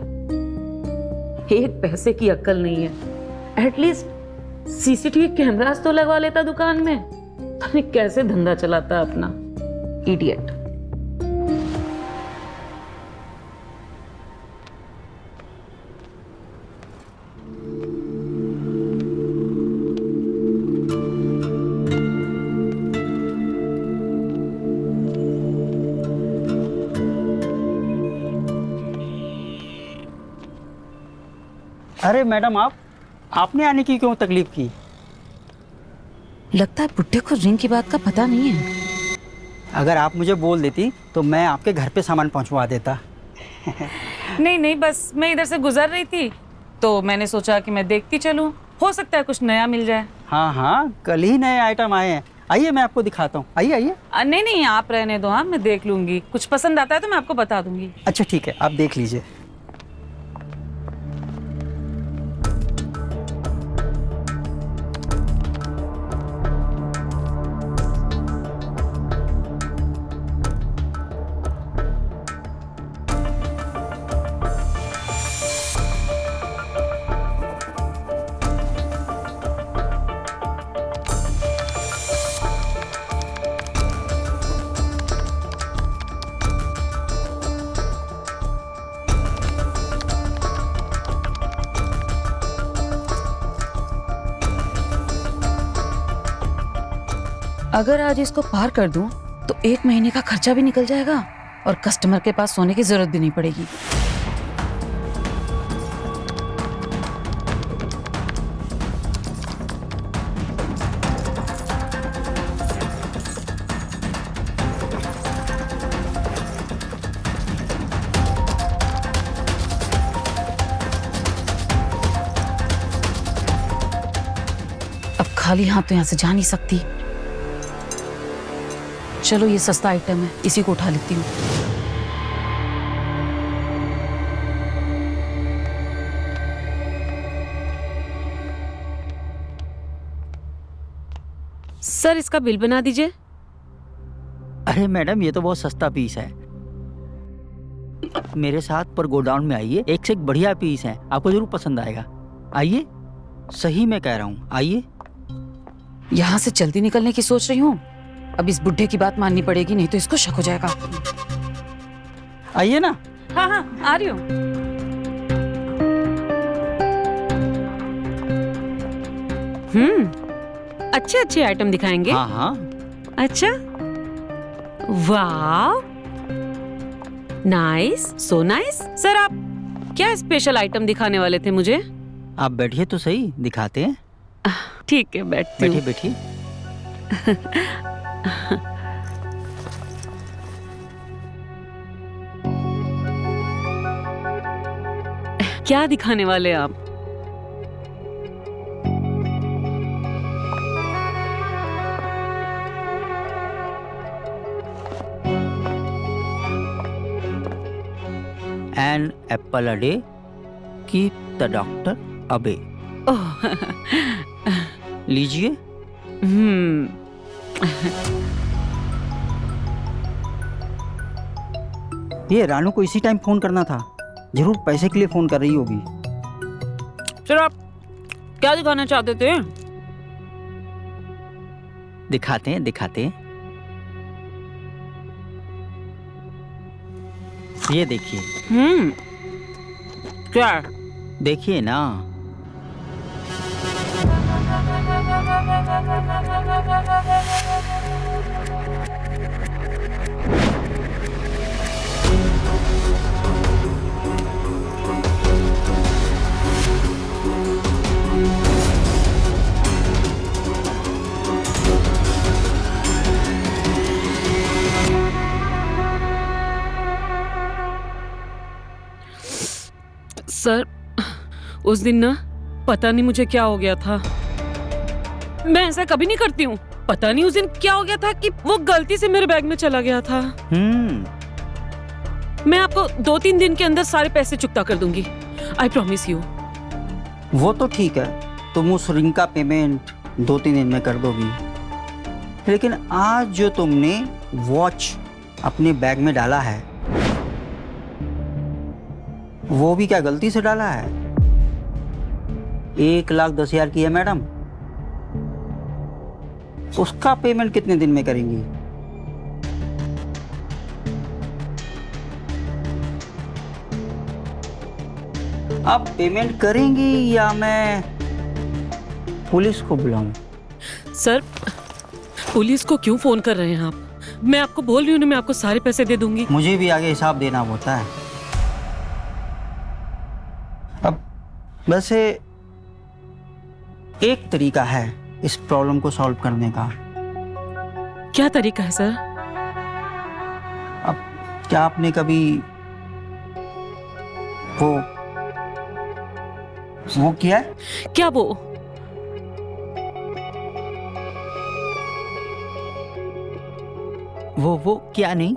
एक पैसे की अक्ल नहीं है। एटलीस्ट सीसीटीवी कैमरास तो लगवा लेता दुकान में। पता नहीं कैसे धंधा चलाता है अपना, इडियट। अरे मैडम, आपने आने की क्यों तकलीफ की? लगता है बुड्ढे को रिंग की बात का पता नहीं है। अगर आप मुझे बोल देती तो मैं आपके घर पे सामान पहुंचवा देता। नहीं नहीं, बस मैं इधर से गुजर रही थी तो मैंने सोचा कि मैं देखती चलूं, हो सकता है कुछ नया मिल जाए। हाँ हाँ, कल ही नए आइटम आए हैं। आइए मैं आपको दिखाता हूँ। आइए आइए। नहीं नहीं, आप रहने दो। हाँ, मैं देख लूंगी, कुछ पसंद आता है तो मैं आपको बता दूंगी। अच्छा ठीक है, आप देख लीजिए। अगर आज इसको पार कर दूं तो 1 महीने का खर्चा भी निकल जाएगा और कस्टमर के पास सोने की जरूरत भी नहीं पड़ेगी। अब खाली हाथ तो यहां से जा नहीं सकती। चलो, ये सस्ता आइटम है, इसी को उठा लेती हूँ। सर इसका बिल बना दीजिए। अरे मैडम, ये तो बहुत सस्ता पीस है। मेरे साथ पर गोडाउन में आइए, एक से एक बढ़िया पीस है, आपको जरूर पसंद आएगा। आइए, सही मैं कह रहा हूँ, आइए। यहाँ से जल्दी निकलने की सोच रही हूँ। अब इस बुढ़े की बात माननी पड़ेगी, नहीं तो इसको शक हो जाएगा। आइए ना। हाँ हाँ, आ रही हूँ। अच्छे अच्छे आइटम दिखाएंगे। हाँ हाँ। अच्छा, वाह, नाइस, सो नाइस। सर आप क्या स्पेशल आइटम दिखाने वाले थे मुझे? आप बैठिए तो सही, दिखाते हैं। ठीक है, बैठती हूँ। बैठिए बैठिए। क्या दिखाने वाले आप? An apple a day keep the doctor away. लीजिए। ये रानू को इसी टाइम फोन करना था, जरूर पैसे के लिए फोन कर रही होगी। सर आप क्या दिखाना चाहते थे? दिखाते हैं दिखाते हैं। ये देखिए। क्या? देखिए ना। सर, उस दिन ना पता नहीं मुझे क्या हो गया था। मैं ऐसा कभी नहीं करती हूँ। पता नहीं उस दिन क्या हो गया था कि वो गलती से मेरे बैग में चला गया था। मैं आपको 2-3 दिन के अंदर सारे पैसे चुकता कर दूंगी। I promise you. वो तो ठीक है, तुम उस रिंग का पेमेंट 2-3 दिन में कर दोगी, लेकिन आज जो तुमने वॉच अपने बैग में डाला है, वो भी क्या गलती से डाला है? 1,10,000 की है मैडम, उसका पेमेंट कितने दिन में करेंगी? आप पेमेंट करेंगी या मैं पुलिस को बुलाऊं? सर, पुलिस को क्यों फोन कर रहे हैं आप? मैं आपको बोल रही हूँ ना, मैं आपको सारे पैसे दे दूंगी। मुझे भी आगे हिसाब देना होता है। अब वैसे एक तरीका है इस प्रॉब्लम को सॉल्व करने का। क्या तरीका है सर? अब क्या आपने कभी वो किया है? क्या वो? वो क्या नहीं?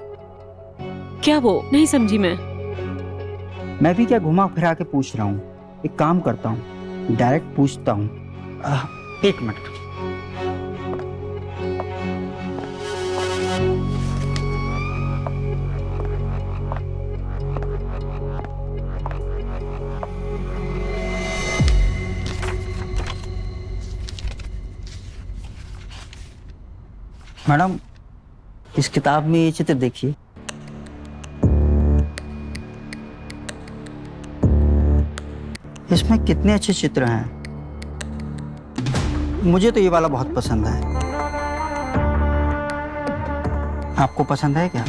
क्या वो? नहीं समझी मैं। मैं भी क्या घुमा फिरा के पूछ रहा हूँ। एक काम करता हूँ, डायरेक्ट पूछता हूँ। 1 मिनट। मैडम, इस किताब में ये चित्र देखिए। इसमें कितने अच्छे चित्र हैं। मुझे तो ये वाला बहुत पसंद है। आपको पसंद है क्या?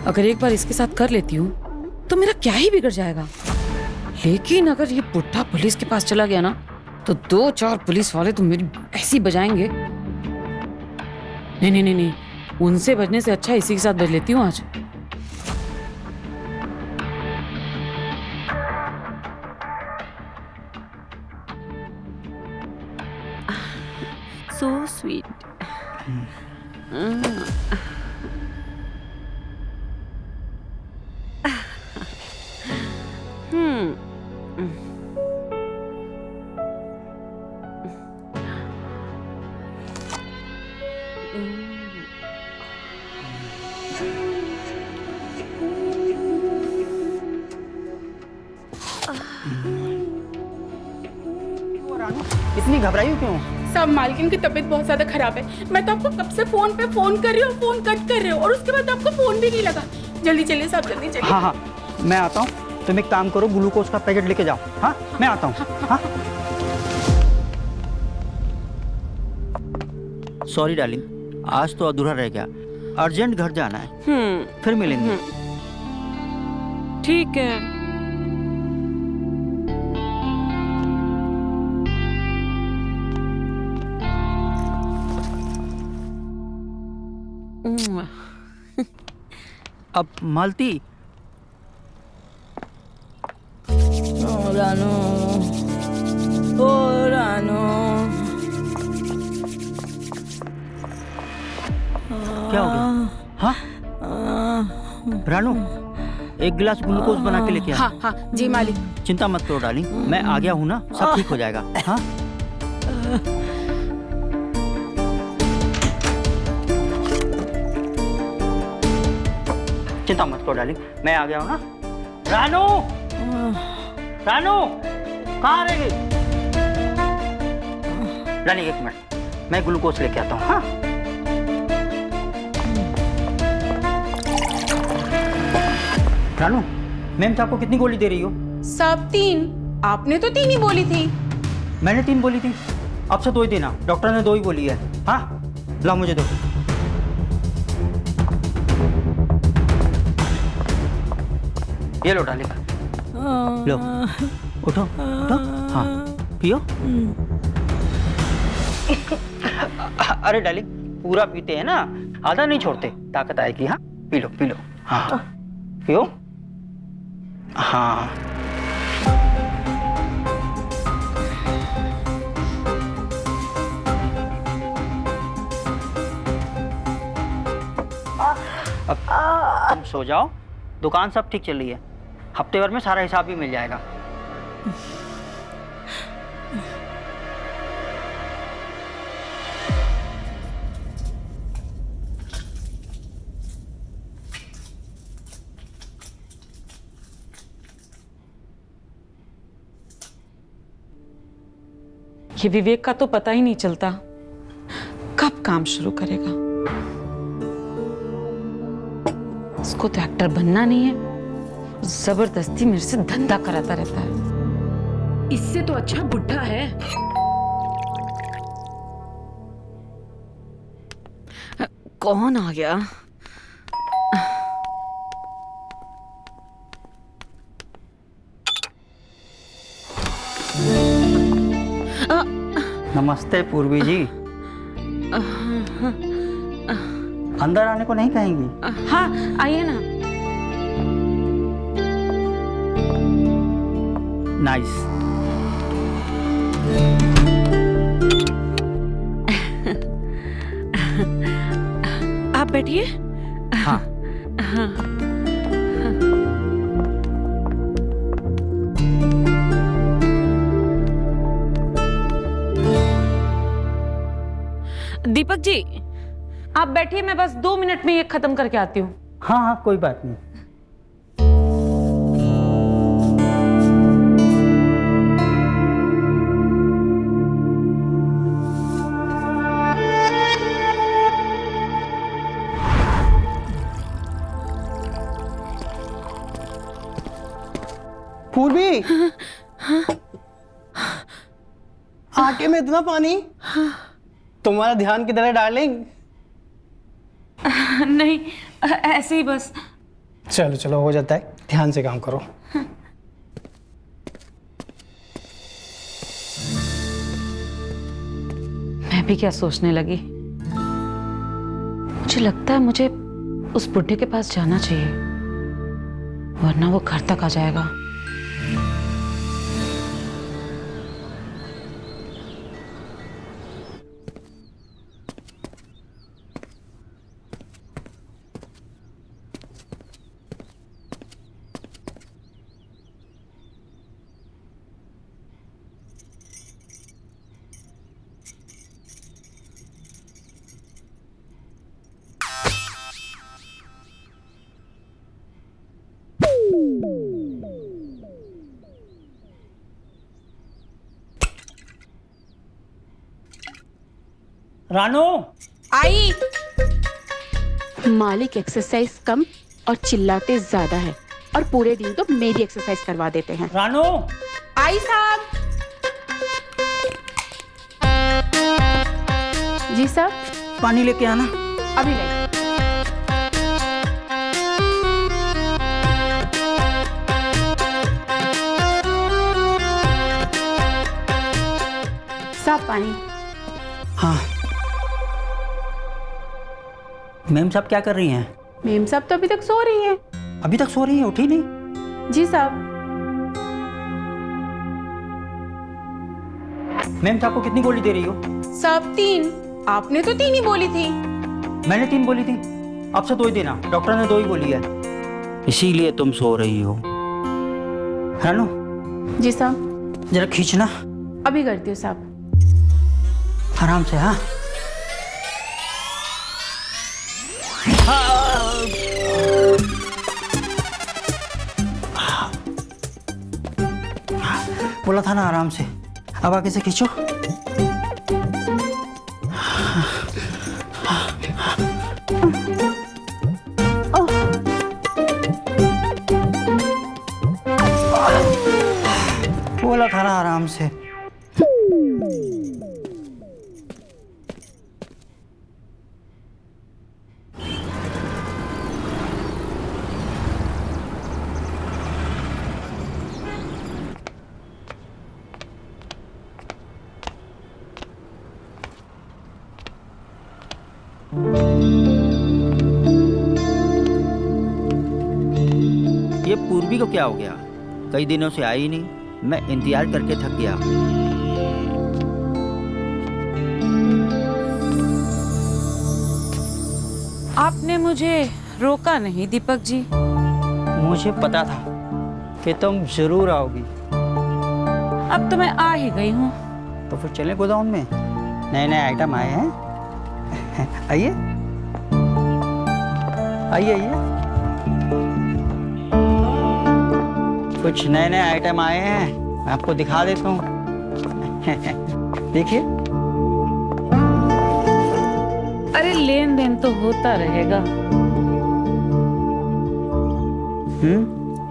अगर एक बार इसके साथ कर लेती हूँ तो मेरा क्या ही बिगड़ जाएगा। लेकिन अगर ये बुढ़ा पुलिस के पास चला गया ना, तो 2-4 पुलिस वाले तो मेरी ऐसी बजाएंगे। नहीं नहीं नहीं नहीं, उनसे बचने से अच्छा इसी के साथ बच लेती हूँ आज। So sweet. इतनी घबराई हो क्यों? सब मालकिन की तबीयत बहुत ज्यादा खराब है। मैं तो आपको कब से फोन पे फोन कर रही हूँ, फोन कट कर रही हूँ, और उसके बाद आपको फोन भी नहीं लगा। जल्दी चलिए साहब, जल्दी चलिए। हाँ, मैं आता हूँ। तुम एक काम करो, ग्लूकोज का पैकेट लेके जाओ। हाँ, मैं आता हूँ। हाँ। सॉरी डार्लिंग, आज तो अधूरा रह गया। अर्जेंट घर जाना है। फिर मिलेंगे। ठीक है। अब मालती, रानो, ओ रानो, क्या हो गया? हाँ? रानू, एक गिलास ग्लूकोज बना के लेके आ। हाँ हाँ जी मालिक। चिंता मत करो डार्लिंग, मैं आ गया हूँ ना, सब ठीक हो जाएगा। हाँ? चिंता मत करो डार्लिंग, मैं आ गया हूँ ना। रानू, रानू, कहाँ रह गई? रानी 1 मिनट, मैं ग्लूकोज लेके आता हूँ। हाँ? रानू, मैम तो आपको कितनी गोली दे रही हो? सब 3। आपने तो 3 ही बोली थी। मैंने 3 बोली थी, अब से 2 ही देना। डॉक्टर ने 2 ही बोली है। हाँ, लाओ मुझे दो। ये लो डालिक, लो, उठो उठो। हाँ, पियो। अरे डालिक, पूरा पीते हैं ना, आधा नहीं छोड़ते, ताकत आएगी। हाँ, पी लो पी लो। हाँ पियो। हाँ अब तुम सो जाओ, दुकान सब ठीक चल रही है, हफ्ते भर में सारा हिसाब भी मिल जाएगा। ये विवेक का तो पता ही नहीं चलता कब काम शुरू करेगा। उसको तो एक्टर बनना नहीं है, जबरदस्ती मेरे से धंधा कराता रहता है। इससे तो अच्छा बुढ़ा है। कौन आ गया? नमस्ते पूर्वी जी। अंदर आने को नहीं कहेंगी? हाँ आइए ना। नाइस। आप बैठिए। हाँ दीपक जी आप बैठिए, मैं बस 2 मिनट में ये खत्म करके आती हूँ। हाँ हाँ कोई बात नहीं। पूर्वी, आटे में इतना पानी? तुम्हारा ध्यान किधर है डार्लिंग? नहीं ऐसे ही बस। चलो चलो हो जाता है, ध्यान से काम करो। मैं भी क्या सोचने लगी, मुझे लगता है मुझे उस बुढ़े के पास जाना चाहिए, वरना वो घर तक आ जाएगा। रानू आई। मालिक एक्सरसाइज कम और चिल्लाते ज्यादा है, और पूरे दिन तो मेरी एक्सरसाइज करवा देते हैं। रानू। आई साहब। जी साहब। पानी लेके आना। अभी नहीं। साफ पानी। हाँ मैम साहब क्या कर रही हैं? मेम साहब तो अभी तक सो रही हैं। अभी तक सो रही हैं, उठी नहीं? जी साहब। मैम साहब को कितनी गोली दे रही हो? साहब 3। आपने तो 3 ही बोली थी। मैंने 3 बोली थी, अब से 2 ही देना, डॉक्टर ने 2 ही बोली है, इसीलिए तुम सो रही हो। रानू। जी साहब। जरा खींचना। अभी करती हूँ साहब। आराम से। हाँ बोला था ना आराम से, अब आगे से खींचो। बोला था ना आराम से। को क्या हो गया? कई दिनों से आई नहीं, मैं इंतजार करके थक गया। आपने मुझे रोका नहीं दीपक जी। मुझे पता था कि तुम जरूर आओगी। अब तो मैं आ ही गई हूँ। तो फिर चलें गोदाम में, नए नए आइटम आए हैं। आइए आइए आइए, कुछ नए नए आइटम आए हैं, मैं आपको दिखा देता हूँ। देखिए। अरे लेन देन तो होता रहेगा।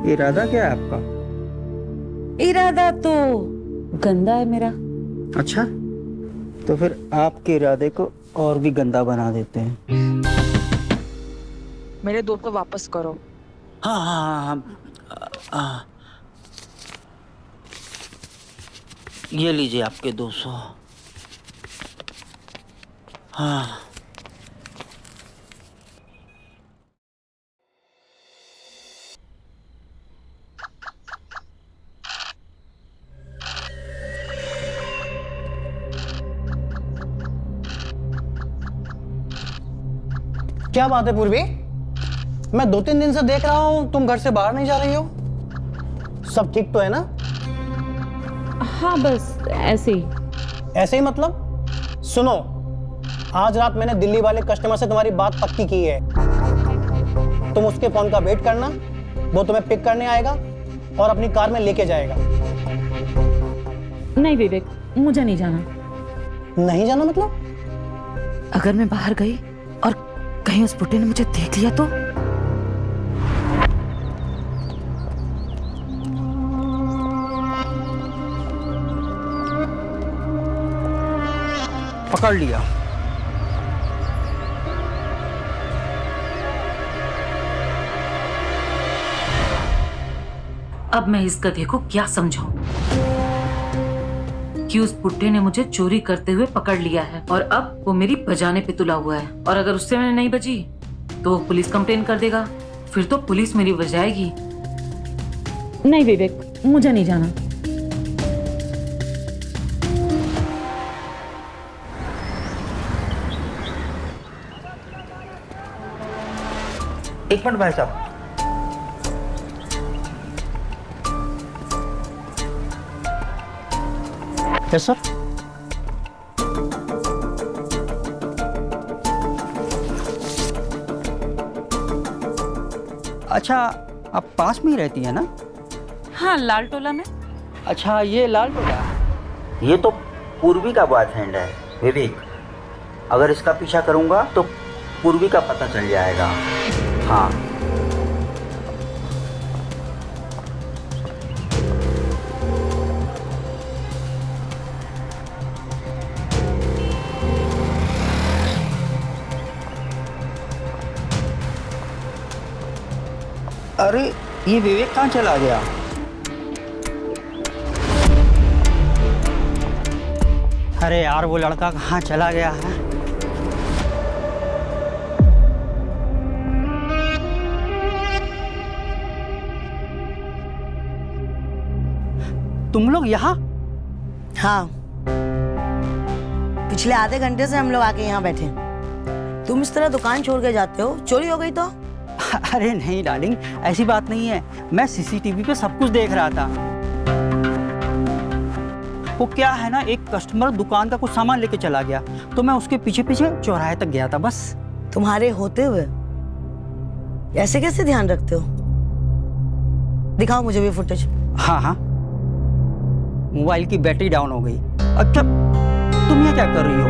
इरादा क्या है आपका? इरादा तो गंदा है मेरा। अच्छा, तो फिर आपके इरादे को और भी गंदा बना देते हैं। मेरे 200 वापस करो। हाँ हाँ हाँ, हाँ। ये लीजिए आपके 200। हाँ। क्या बात है पूर्वी? मैं 2-3 दिन से देख रहा हूँ तुम घर से बाहर नहीं जा रही हो। सब ठीक तो है ना? हाँ बस ऐसे ही। ऐसे ही मतलब? सुनो, आज रात मैंने दिल्ली वाले कस्टमर से तुम्हारी बात पक्की की है। तुम उसके फोन का वेट करना, वो तुम्हें पिक करने आएगा और अपनी कार में लेके जाएगा। नहीं विवेक, मुझे नहीं जाना। नहीं जाना मतलब? अगर मैं बाहर गई और कहीं उस बुड्ढे ने मुझे देख लिया तो? पकड़ लिया। अब मैं इस गधे को क्या समझाऊं कि उस बुड्ढे ने मुझे चोरी करते हुए पकड़ लिया है और अब वो मेरी बजाने पे तुला हुआ है, और अगर उससे मैं नहीं बची तो वो पुलिस कंप्लेन कर देगा, फिर तो पुलिस मेरी बजाएगी। नहीं विवेक, मुझे नहीं जाना। एक मिनट भाई साहब। Yes sir. अच्छा, आप पास में ही रहती है ना? हाँ, लाल टोला में। अच्छा, ये लाल टोला। ये तो पूर्वी का बॉयफ्रेंड है विवेक। अगर इसका पीछा करूंगा तो पूर्वी का पता चल जाएगा। हाँ। अरे ये विवेक कहाँ चला गया? अरे यार, वो लड़का कहाँ चला गया है? तुम लोग यहाँ? हाँ, पिछले आधे घंटे से हम लोग आके यहाँ बैठे हैं। तुम इस तरह दुकान छोड़ के जाते हो, चोरी हो गई तो? अरे नहीं डार्लिंग, ऐसी बात नहीं है। मैं सीसीटीवी पे सब कुछ देख रहा था। वो क्या है ना, एक कस्टमर दुकान का कुछ सामान लेके चला गया तो मैं उसके पीछे पीछे चौराहे तक गया था बस। तुम्हारे होते हुए ऐसे कैसे ध्यान रखते हो? दिखाओ मुझे भी फुटेज। हाँ हाँ, मोबाइल की बैटरी डाउन हो गई। अच्छा, तुम ये क्या कर रही हो?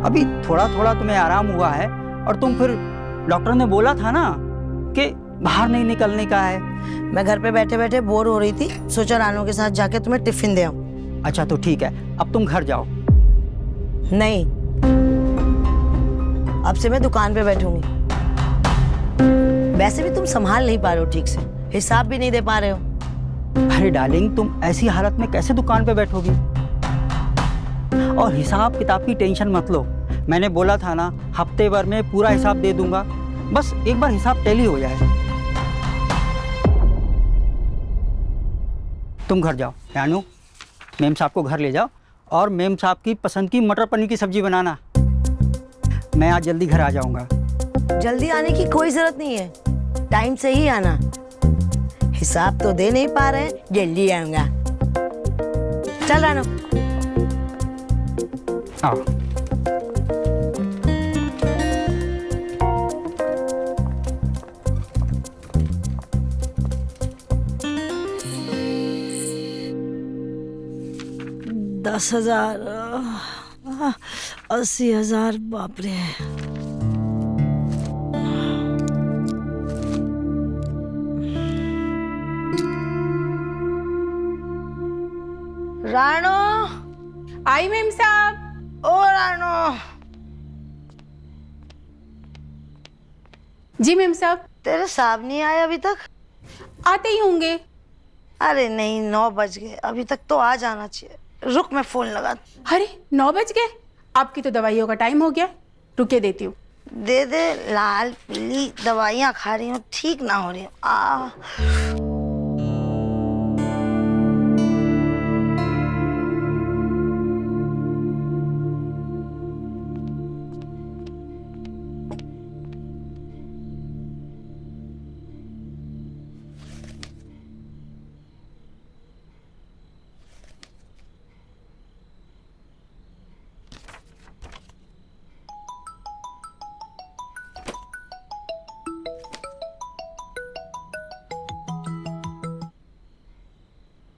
अभी थोड़ा थोड़ा तुम्हें आराम हुआ है और तुम फिर डॉक्टर ने बोला था ना कि बाहर नहीं निकलने का है। मैं घर पे बैठे बैठे बोर हो रही थी, सोचा रानू के साथ जाके तुम्हें टिफिन दे आऊं। अच्छा तो ठीक है, अब तुम घर जाओ। नहीं, अब से मैं दुकान पे बैठूंगी। वैसे भी तुम संभाल नहीं पा रहे हो ठीक से, हिसाब भी नहीं दे पा रहे हो। अरे डार्लिंग, तुम ऐसी हालत में कैसे दुकान पे बैठोगी? और हिसाब किताब की टेंशन मत लो। मैंने बोला था ना, हफ्ते भर में पूरा हिसाब दे दूंगा। बस एक बार हिसाब टैली हो जाए। तुम घर जाओ रानू, मेम साहब को घर ले जाओ और मेम साहब की पसंद की मटर पनीर की सब्जी बनाना। मैं आज जल्दी घर आ जाऊंगा। जल्दी आने की कोई जरूरत नहीं है, टाइम से ही आना। हिसाब तो दे नहीं पा रहे हैं, जल्दी आऊंगा। चल रानू। आओ। दस 10,000, 80,000, बाप रे। राणो, आई मेम साहब। ओ राणो। जी मेम साहब। तेरे साहब नहीं आए अभी तक? आते ही होंगे। अरे नहीं, 9 बज गए, अभी तक तो आ जाना चाहिए। रुक, मैं फोन लगा। अरे 9 बज गए? आपकी तो दवाइयों का टाइम हो गया। रुके देती हूँ। दे दे, लाल पीली दवाइयाँ खा रही हूँ, ठीक ना हो रही हूँ।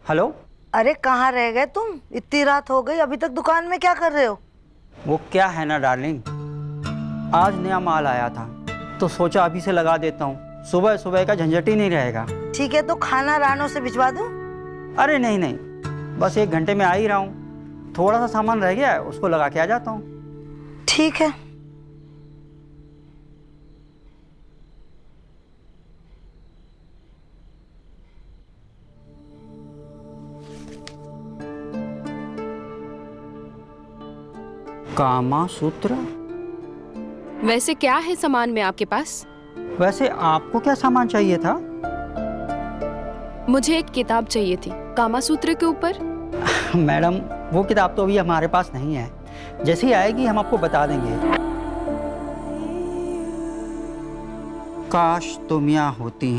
हेलो। अरे कहाँ रह गए तुम? इतनी रात हो गई, अभी तक दुकान में क्या कर रहे हो? वो क्या है ना डार्लिंग, आज नया माल आया था तो सोचा अभी से लगा देता हूँ, सुबह सुबह का झंझट ही नहीं रहेगा। ठीक है, तो खाना रानों से भिजवा दूँ? अरे नहीं नहीं, बस 1 घंटे में आ ही रहा हूँ। थोड़ा सा सामान रह गया है, उसको लगा के आ जाता हूँ। ठीक है। कामा सूत्र? वैसे क्या है सामान में आपके पास? वैसे आपको क्या सामान चाहिए था? मुझे एक किताब चाहिए थी कामा सूत्र के ऊपर। मैडम, वो किताब तो अभी हमारे पास नहीं है, जैसी आएगी हम आपको बता देंगे। काश तुम यहाँ होती।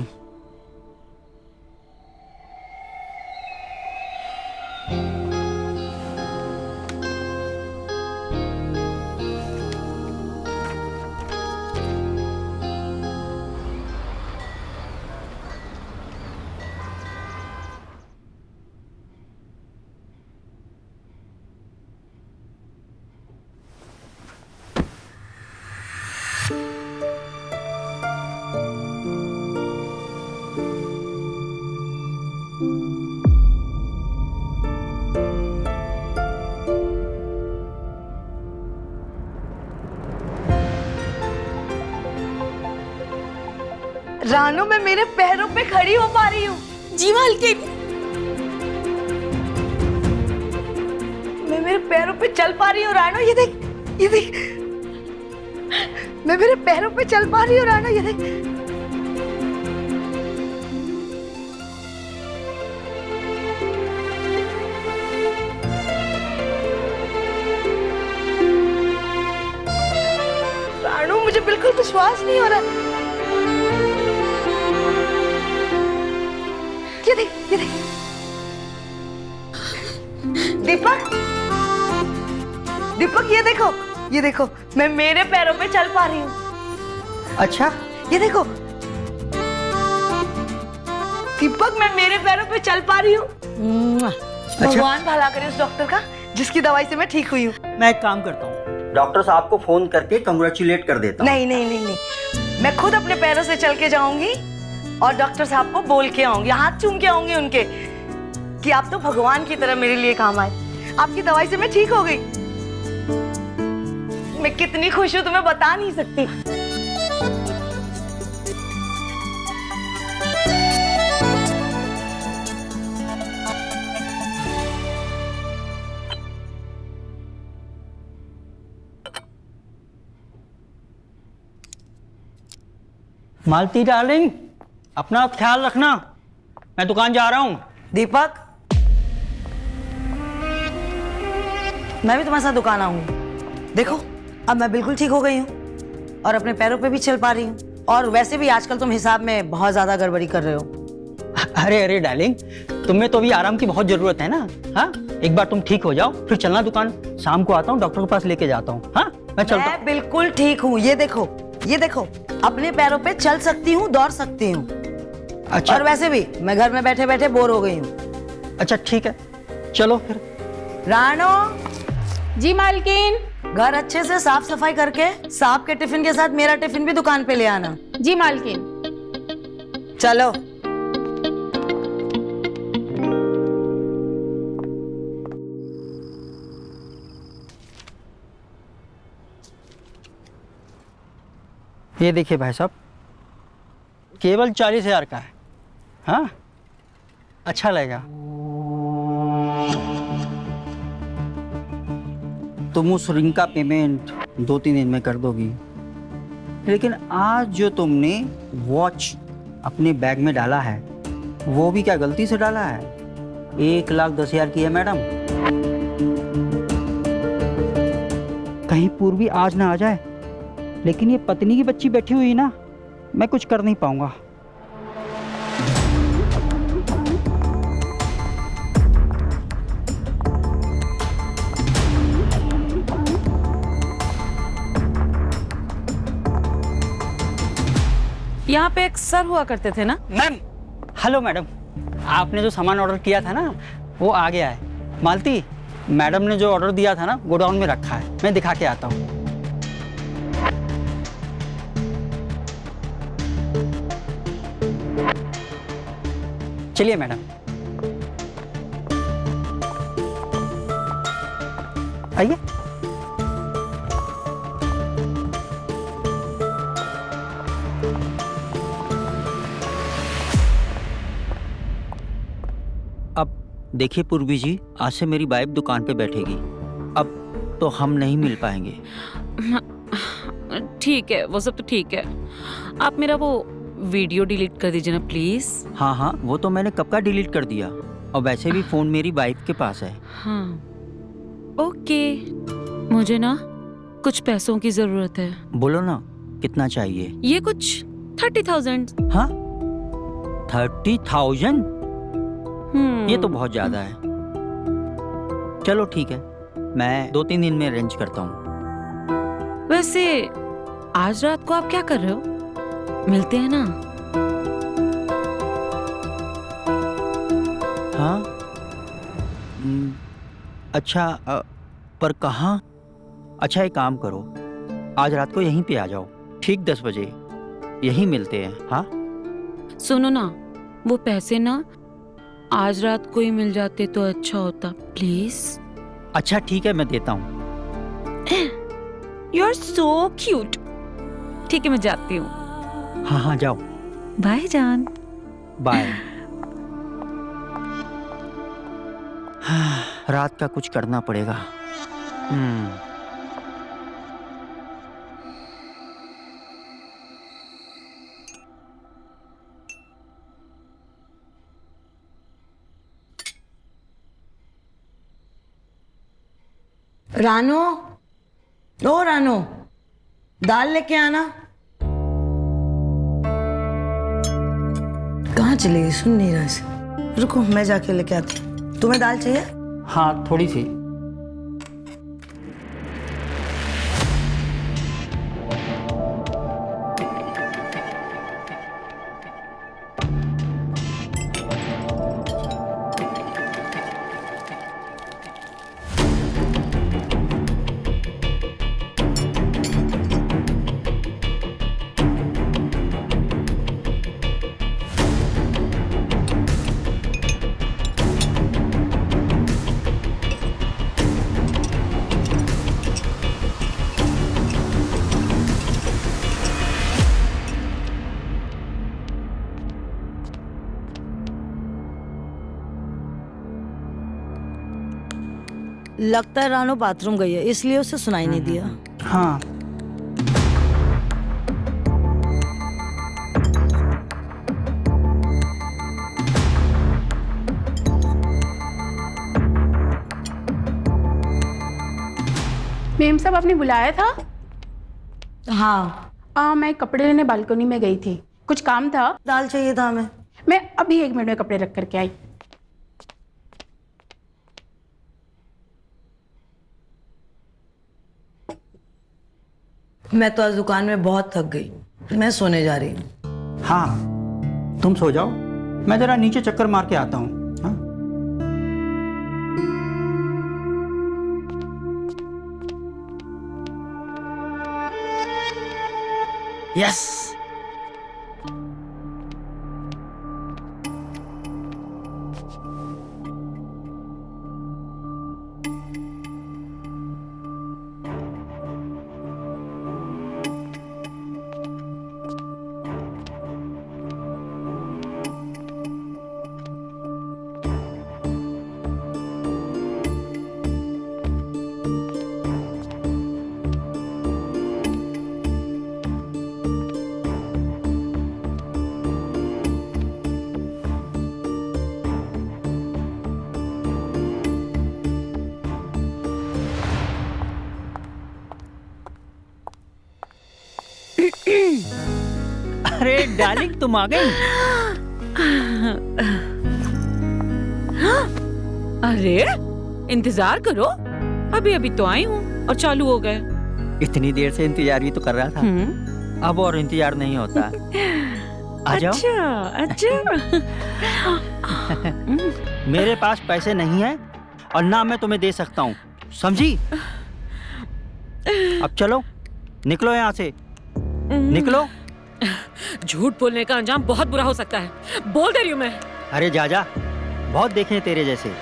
रानू, मैं मेरे पैरों पे खड़ी हो पा रही हूँ। जी मालकिन। मैं मेरे पैरों पे चल पा रही हूँ रानू, ये देख, ये देख। मैं मेरे पैरों पे चल पा रही हूँ रानू, ये देख। रानू, मुझे बिल्कुल विश्वास नहीं हो रहा। ये देख, ये देख। दीपक, दीपक, ये देखो, ये देखो, मैं मेरे पैरों पे चल पा रही हूँ। अच्छा, ये देखो दीपक, मैं मेरे पैरों पे चल पा रही हूँ। भगवान भला करे उस डॉक्टर का जिसकी दवाई से मैं ठीक हुई हूँ। मैं एक काम करता हूँ, डॉक्टर साहब को फोन करके कंग्रेचुलेट कर देता हूँ। नहीं नहीं नहीं नहीं, मैं खुद अपने पैरों से चल के जाऊंगी और डॉक्टर साहब को बोल के आऊंगी, हाथ चूम के आऊंगी उनके, कि आप तो भगवान की तरह मेरे लिए काम आए। आपकी दवाई से मैं ठीक हो गई। मैं कितनी खुश हूं तुम्हें बता नहीं सकती। मालती डार्लिंग, अपना ख्याल रखना, मैं दुकान जा रहा हूँ। दीपक, मैं भी तुम्हारे साथ दुकान आऊंगी। देखो अब मैं बिल्कुल ठीक हो गई हूँ और अपने पैरों पे भी चल पा रही हूँ। और वैसे भी आजकल तुम हिसाब में बहुत ज्यादा गड़बड़ी कर रहे हो। अरे अरे डार्लिंग, तुम्हें तो अभी आराम की बहुत जरूरत है ना। हाँ, एक बार तुम ठीक हो जाओ फिर चलना दुकान। शाम को आता हूँ, डॉक्टर के पास लेके जाता हूँ। हाँ, मैं चलता हूँ। मैं बिल्कुल ठीक हूँ। ये देखो अपने पैरों पे चल सकती हूँ, दौड़ सकती हूँ। अच्छा, और वैसे भी मैं घर में बैठे बैठे बोर हो गई हूँ। अच्छा ठीक है, चलो फिर। रानो, जी मालकिन। घर अच्छे से साफ सफाई करके सांप के टिफिन के साथ मेरा टिफिन भी दुकान पे ले आना। जी मालकिन। चलो। ये देखिए भाई साहब, केवल 40,000 का है। हाँ, अच्छा लगेगा। तुम उस रिंग का पेमेंट 2-3 दिन में कर दोगी, लेकिन आज जो तुमने वॉच अपने बैग में डाला है वो भी क्या गलती से डाला है? 1,10,000 की है मैडम। कहीं पूर्वी आज ना आ जाए, लेकिन ये पत्नी की बच्ची बैठी हुई ना, मैं कुछ कर नहीं पाऊंगा। यहाँ पे एक सर हुआ करते थे ना? मैम, हेलो मैडम, आपने जो सामान ऑर्डर किया था ना वो आ गया है। मालती, मैडम ने जो ऑर्डर दिया था ना गोडाउन में रखा है, मैं दिखा के आता हूँ। चलिए मैडम, आइए। अब देखिए पूर्वी जी, आज से मेरी वाइफ दुकान पे बैठेगी। अब तो हम नहीं मिल पाएंगे। ठीक है, वो सब तो ठीक है। आप मेरा वो वीडियो डिलीट कर दीजिए ना प्लीज। हाँ हाँ, वो तो मैंने कब का डिलीट कर दिया, और वैसे भी फोन मेरी वाइफ के पास है। हाँ ओके, मुझे ना कुछ पैसों की जरूरत है। बोलो ना, कितना चाहिए? ये कुछ 30,000। हाँ, 30,000? ये तो बहुत ज्यादा है। चलो ठीक है, मैं 2-3 दिन में अरेंज करता हूँ। वैसे आज रात को आप क्या कर रहे हो? मिलते हैं ना? हाँ, अच्छा, पर कहाँ? अच्छा एक काम करो, आज रात को यहीं पे आ जाओ, ठीक 10 बजे यहीं मिलते हैं। हाँ सुनो ना, वो पैसे ना आज रात को ही मिल जाते तो अच्छा होता, प्लीज। अच्छा ठीक है, मैं देता हूँ। You are so cute. ठीक है, मैं जाती हूँ। हाँ हाँ, जाओ। बाय जान। बाय। रात का कुछ करना पड़ेगा। रानो, ओ रानो, दाल लेके आना। कहाँ चली गई? सुन नहीं रहा इसे। रुको, मैं जाके लेके आती हूँ। तुम्हें दाल चाहिए? हाँ, थोड़ी सी। लगता है रानो बाथरूम गई है, इसलिए उसे सुनाई नहीं दिया। हाँ, मेम साहब आपने बुलाया था? हाँ, मैं कपड़े लेने बालकनी में गई थी, कुछ काम था। दाल चाहिए था हमें। मैं अभी 1 मिनट में कपड़े रख करके आई। मैं तो आज दुकान में बहुत थक गई, मैं सोने जा रही हूँ। हाँ, तुम सो जाओ, मैं जरा नीचे चक्कर मार के आता हूँ। हाँ? यस। अरे डार्लिंग, तुम आ गई। अरे इंतजार करो, अभी अभी तो आई हूँ और चालू हो गए। इतनी देर से इंतजार भी तो कर रहा था, अब और इंतजार नहीं होता। आ जाओ। अच्छा। मेरे पास पैसे नहीं है और ना मैं तुम्हें दे सकता हूँ, समझी? अब चलो, निकलो यहाँ से, निकलो। झूठ बोलने का अंजाम बहुत बुरा हो सकता है, बोल दे रही हूँ मैं। अरे जा, बहुत देखे हैं तेरे जैसे,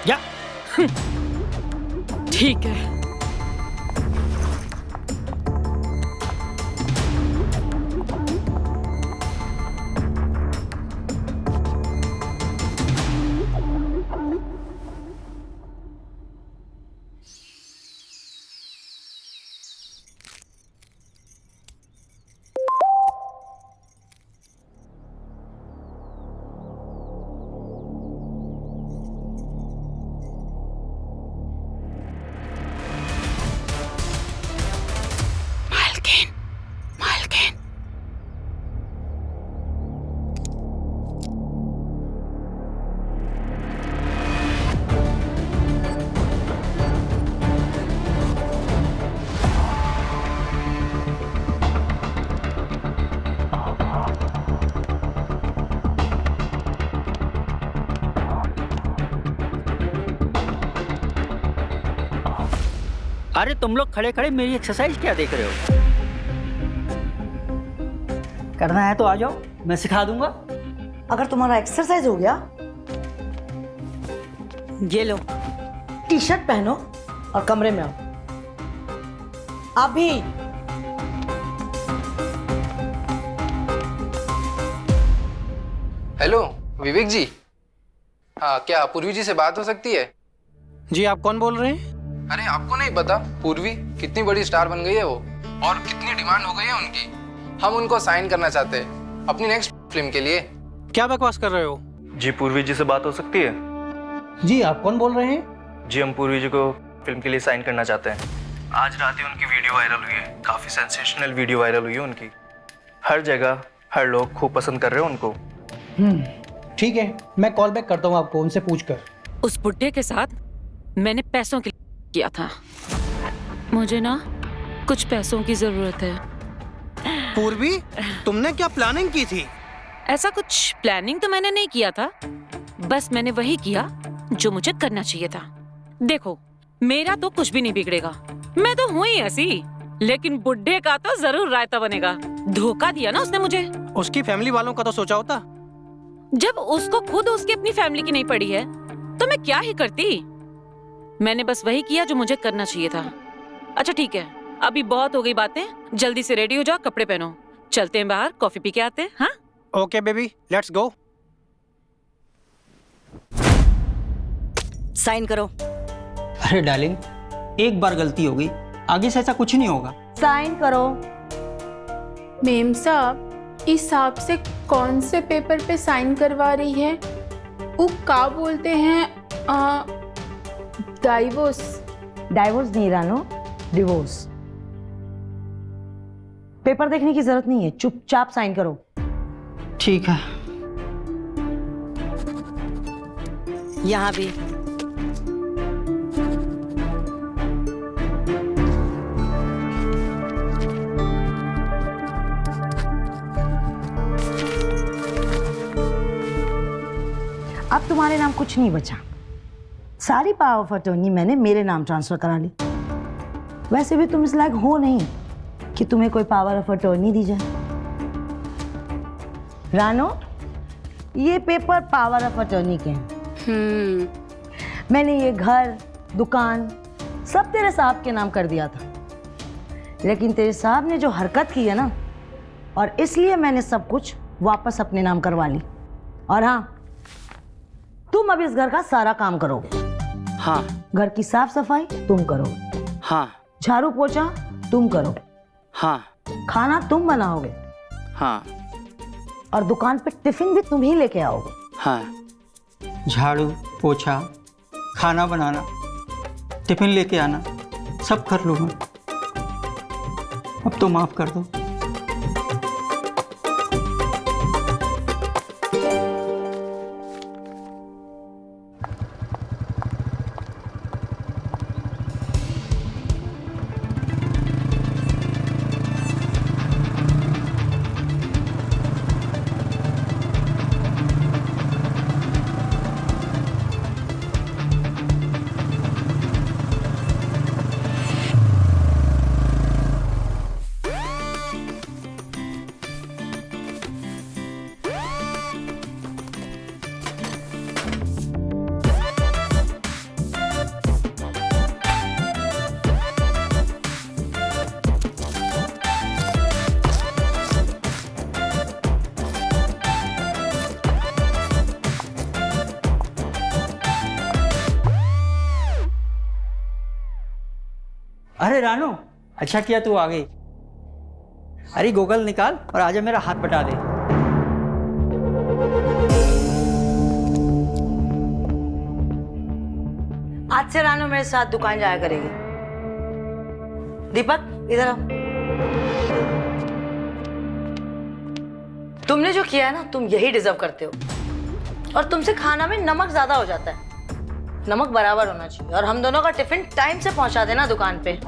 जा। ठीक है। अरे तुम लोग खड़े खड़े मेरी एक्सरसाइज क्या देख रहे हो? करना है तो आ जाओ, मैं सिखा दूंगा। अगर तुम्हारा एक्सरसाइज हो गया, ये लो टी शर्ट पहनो और कमरे में आओ अभी। हेलो विवेक जी। हाँ, क्या पूर्वी जी से बात हो सकती है? जी, आप कौन बोल रहे हैं? अरे आपको नहीं पता पूर्वी कितनी बड़ी स्टार बन गई है वो, और कितनी डिमांड हो गई है उनकी। हम उनको साइन करना चाहते हैं अपनी नेक्स्ट फिल्म के लिए। क्या बकवास कर रहे हो? जी, पूर्वी जी से बात हो सकती है? जी, आप कौन बोल रहे हैं? जी, हम पूर्वी जी को फिल्म के लिए साइन करना चाहते हैं। आज रात ही उनकी वीडियो वायरल हुई है, काफ़ी सेंसेशनल वीडियो वायरल हुई है उनकी। हर जगह हर लोग खूब पसंद कर रहे हैं उनको। ठीक है, मैं कॉल बैक करता हूँ आपको उनसे पूछकर। उस बुड्ढे के साथ मैंने पैसों के लिए किया था, मुझे ना कुछ पैसों की जरूरत है। पूर्वी, तुमने क्या प्लानिंग की थी? ऐसा कुछ प्लानिंग तो मैंने नहीं किया था, बस मैंने वही किया जो मुझे करना चाहिए था। देखो, मेरा तो कुछ भी नहीं बिगड़ेगा, मैं तो हूँ ही ऐसी, लेकिन बुड्ढे का तो जरूर रायता बनेगा। धोखा दिया ना उसने मुझे। उसकी फैमिली वालों का तो सोचा होता। जब उसको खुद उसकी अपनी फैमिली की नहीं पड़ी है तो मैं क्या ही करती। मैंने बस वही किया जो मुझे करना चाहिए था। अच्छा ठीक है, अभी बहुत हो गई बातें, जल्दी से रेडी हो जाओ, कपड़े पहनो, चलते हैं बाहर, कॉफी पी के आते हैं। हाँ okay baby, let's go. Sign करो। अरे डार्लिंग, एक बार गलती हो गई, आगे से ऐसा कुछ नहीं होगा। साइन करो। मेम साहब, इस सांप से कौन से पेपर पे साइन करवा रही है? वो क्या बोलते हैं? डाइवोर्स। डाइवोर्स नहीं रानो, डिवोर्स। पेपर देखने की जरूरत नहीं है, चुपचाप साइन करो। ठीक है। यहाँ भी। अब तुम्हारे नाम कुछ नहीं बचा। सारी पावर ऑफ अटॉर्नी मैंने मेरे नाम ट्रांसफर करा ली। वैसे भी तुम इस लायक हो नहीं कि तुम्हें कोई पावर ऑफ अटॉर्नी दी जाए। रानो, ये पेपर पावर ऑफ अटॉर्नी के हैं। मैंने ये घर, दुकान सब तेरे साहब के नाम कर दिया था, लेकिन तेरे साहब ने जो हरकत की है ना, और इसलिए मैंने सब कुछ वापस अपने नाम करवा ली। और हाँ, तुम अब इस घर का सारा काम करोगे। हाँ। घर की साफ सफाई तुम करोगे। हाँ। झाड़ू पोछा तुम करोगे। हाँ। खाना तुम बनाओगे। हाँ। और दुकान पे टिफिन भी तुम ही लेके आओगे। हाँ। झाड़ू पोछा, खाना बनाना, टिफिन लेके आना, सब कर लूँगा। अब तो माफ कर दो। अरे रानू, अच्छा किया तू आ गई। अरे गूगल निकाल और आजा मेरा हाथ बटा दे। आज से रानू मेरे साथ दुकान जाया करेगी। दीपक, इधर आओ। तुमने जो किया है ना, तुम यही डिजर्व करते हो। और तुमसे खाना में नमक ज्यादा हो जाता है। नमक बराबर होना चाहिए। और हम दोनों का टिफिन टाइम से पहुंचा देना दुकान पे।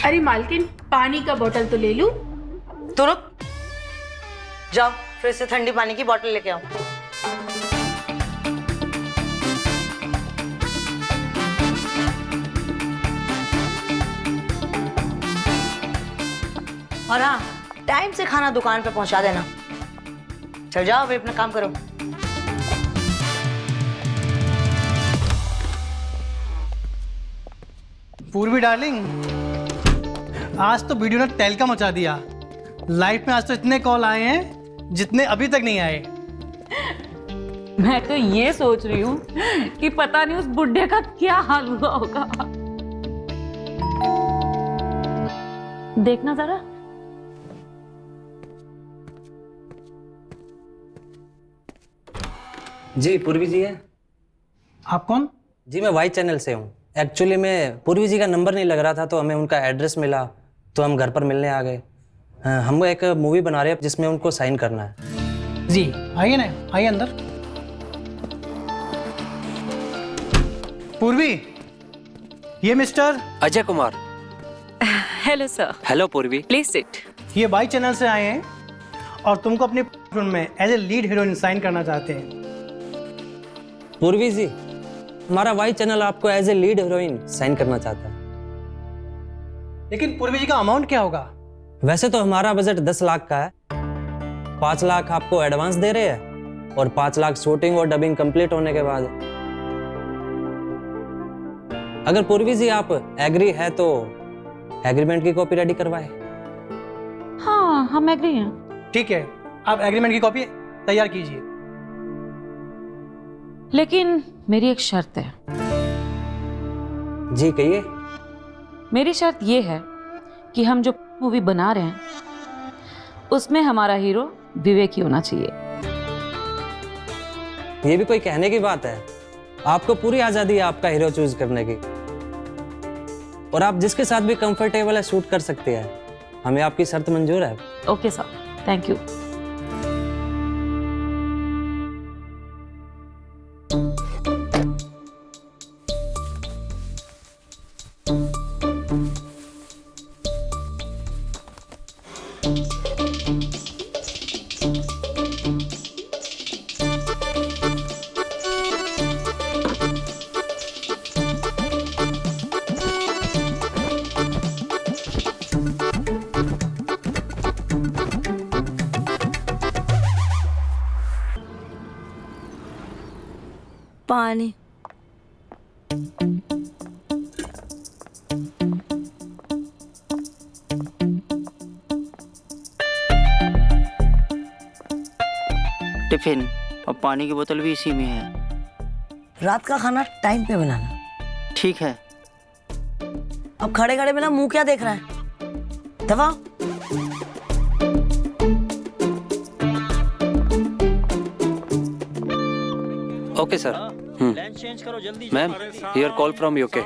अरे मालकिन, पानी का बोतल तो ले लूं? तू रुक, जाओ फ्रिज से ठंडी पानी की बोतल लेके आओ। और हाँ, टाइम से खाना दुकान पे पहुंचा देना। चल जाओ अभी अपना काम करो। पूर्वी डार्लिंग, आज तो वीडियो ने तहलका मचा दिया। लाइफ में आज तो इतने कॉल आए हैं जितने अभी तक नहीं आए। मैं तो ये सोच रही हूँ कि पता नहीं उस बुड्ढे का क्या हाल हुआ होगा। देखना जरा। जी पूर्वी जी है। आप कौन? जी मैं वाई चैनल से हूँ। एक्चुअली में पूर्वी जी का नंबर नहीं लग रहा था, तो हमें उनका एड्रेस मिला, तो हम घर पर मिलने आ गए। हम एक मूवी बना रहे हैं जिसमें उनको साइन करना है। जी आइए ना, आइए अंदर। पूर्वी, ये mister Ajay Kumar. Hello sir. Hello Purvi, please sit. ये वाई चैनल से आए हैं और तुमको अपनी फिल्म में as a lead heroine sign करना चाहते हैं। पूर्वी जी, हमारा वाई चैनल आपको as a lead heroine sign करना चाहता है। लेकिन पूर्वी जी का अमाउंट क्या होगा? वैसे तो हमारा बजट 10 लाख का है। 5 लाख आपको एडवांस दे रहे हैं और 5 लाख शूटिंग और डबिंग कंप्लीट होने के बाद। अगर पूर्वी जी आप एग्री है तो एग्रीमेंट की कॉपी रेडी करवाए। हाँ, हम एग्री हैं। ठीक है, आप एग्रीमेंट की कॉपी तैयार कीजिए। लेकिन मेरी एक शर्त है। जी कहिए। मेरी शर्त ये है कि हम जो मूवी बना रहे हैं उसमें हमारा हीरो विवेक ही होना चाहिए। ये भी कोई कहने की बात है? आपको पूरी आजादी है आपका हीरो चूज करने की। और आप जिसके साथ भी कंफर्टेबल है शूट कर सकते हैं। हमें आपकी शर्त मंजूर है। Okay sir, thank you. पानी। टिफिन और पानी की बोतल भी इसी में है। रात का खाना टाइम पे बनाना। ठीक है। अब खड़े खड़े मेरा मुंह क्या देख रहा है? दबा। Okay sir. लेंस चेंज करो जल्दी। Ma'am, your call from UK.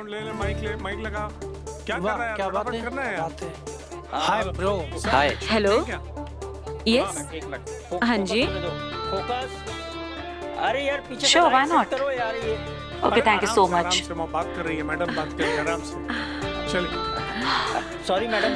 क्या बात है? Hi bro. Hi. Hello. Yes. हाँ जी। फोकस। अरे यार पीछे Sure, why not? करो यार ये। Okay, thank you so much. बात कर रही है मैडम, बात करिए आराम से। चलिए। Sorry madam,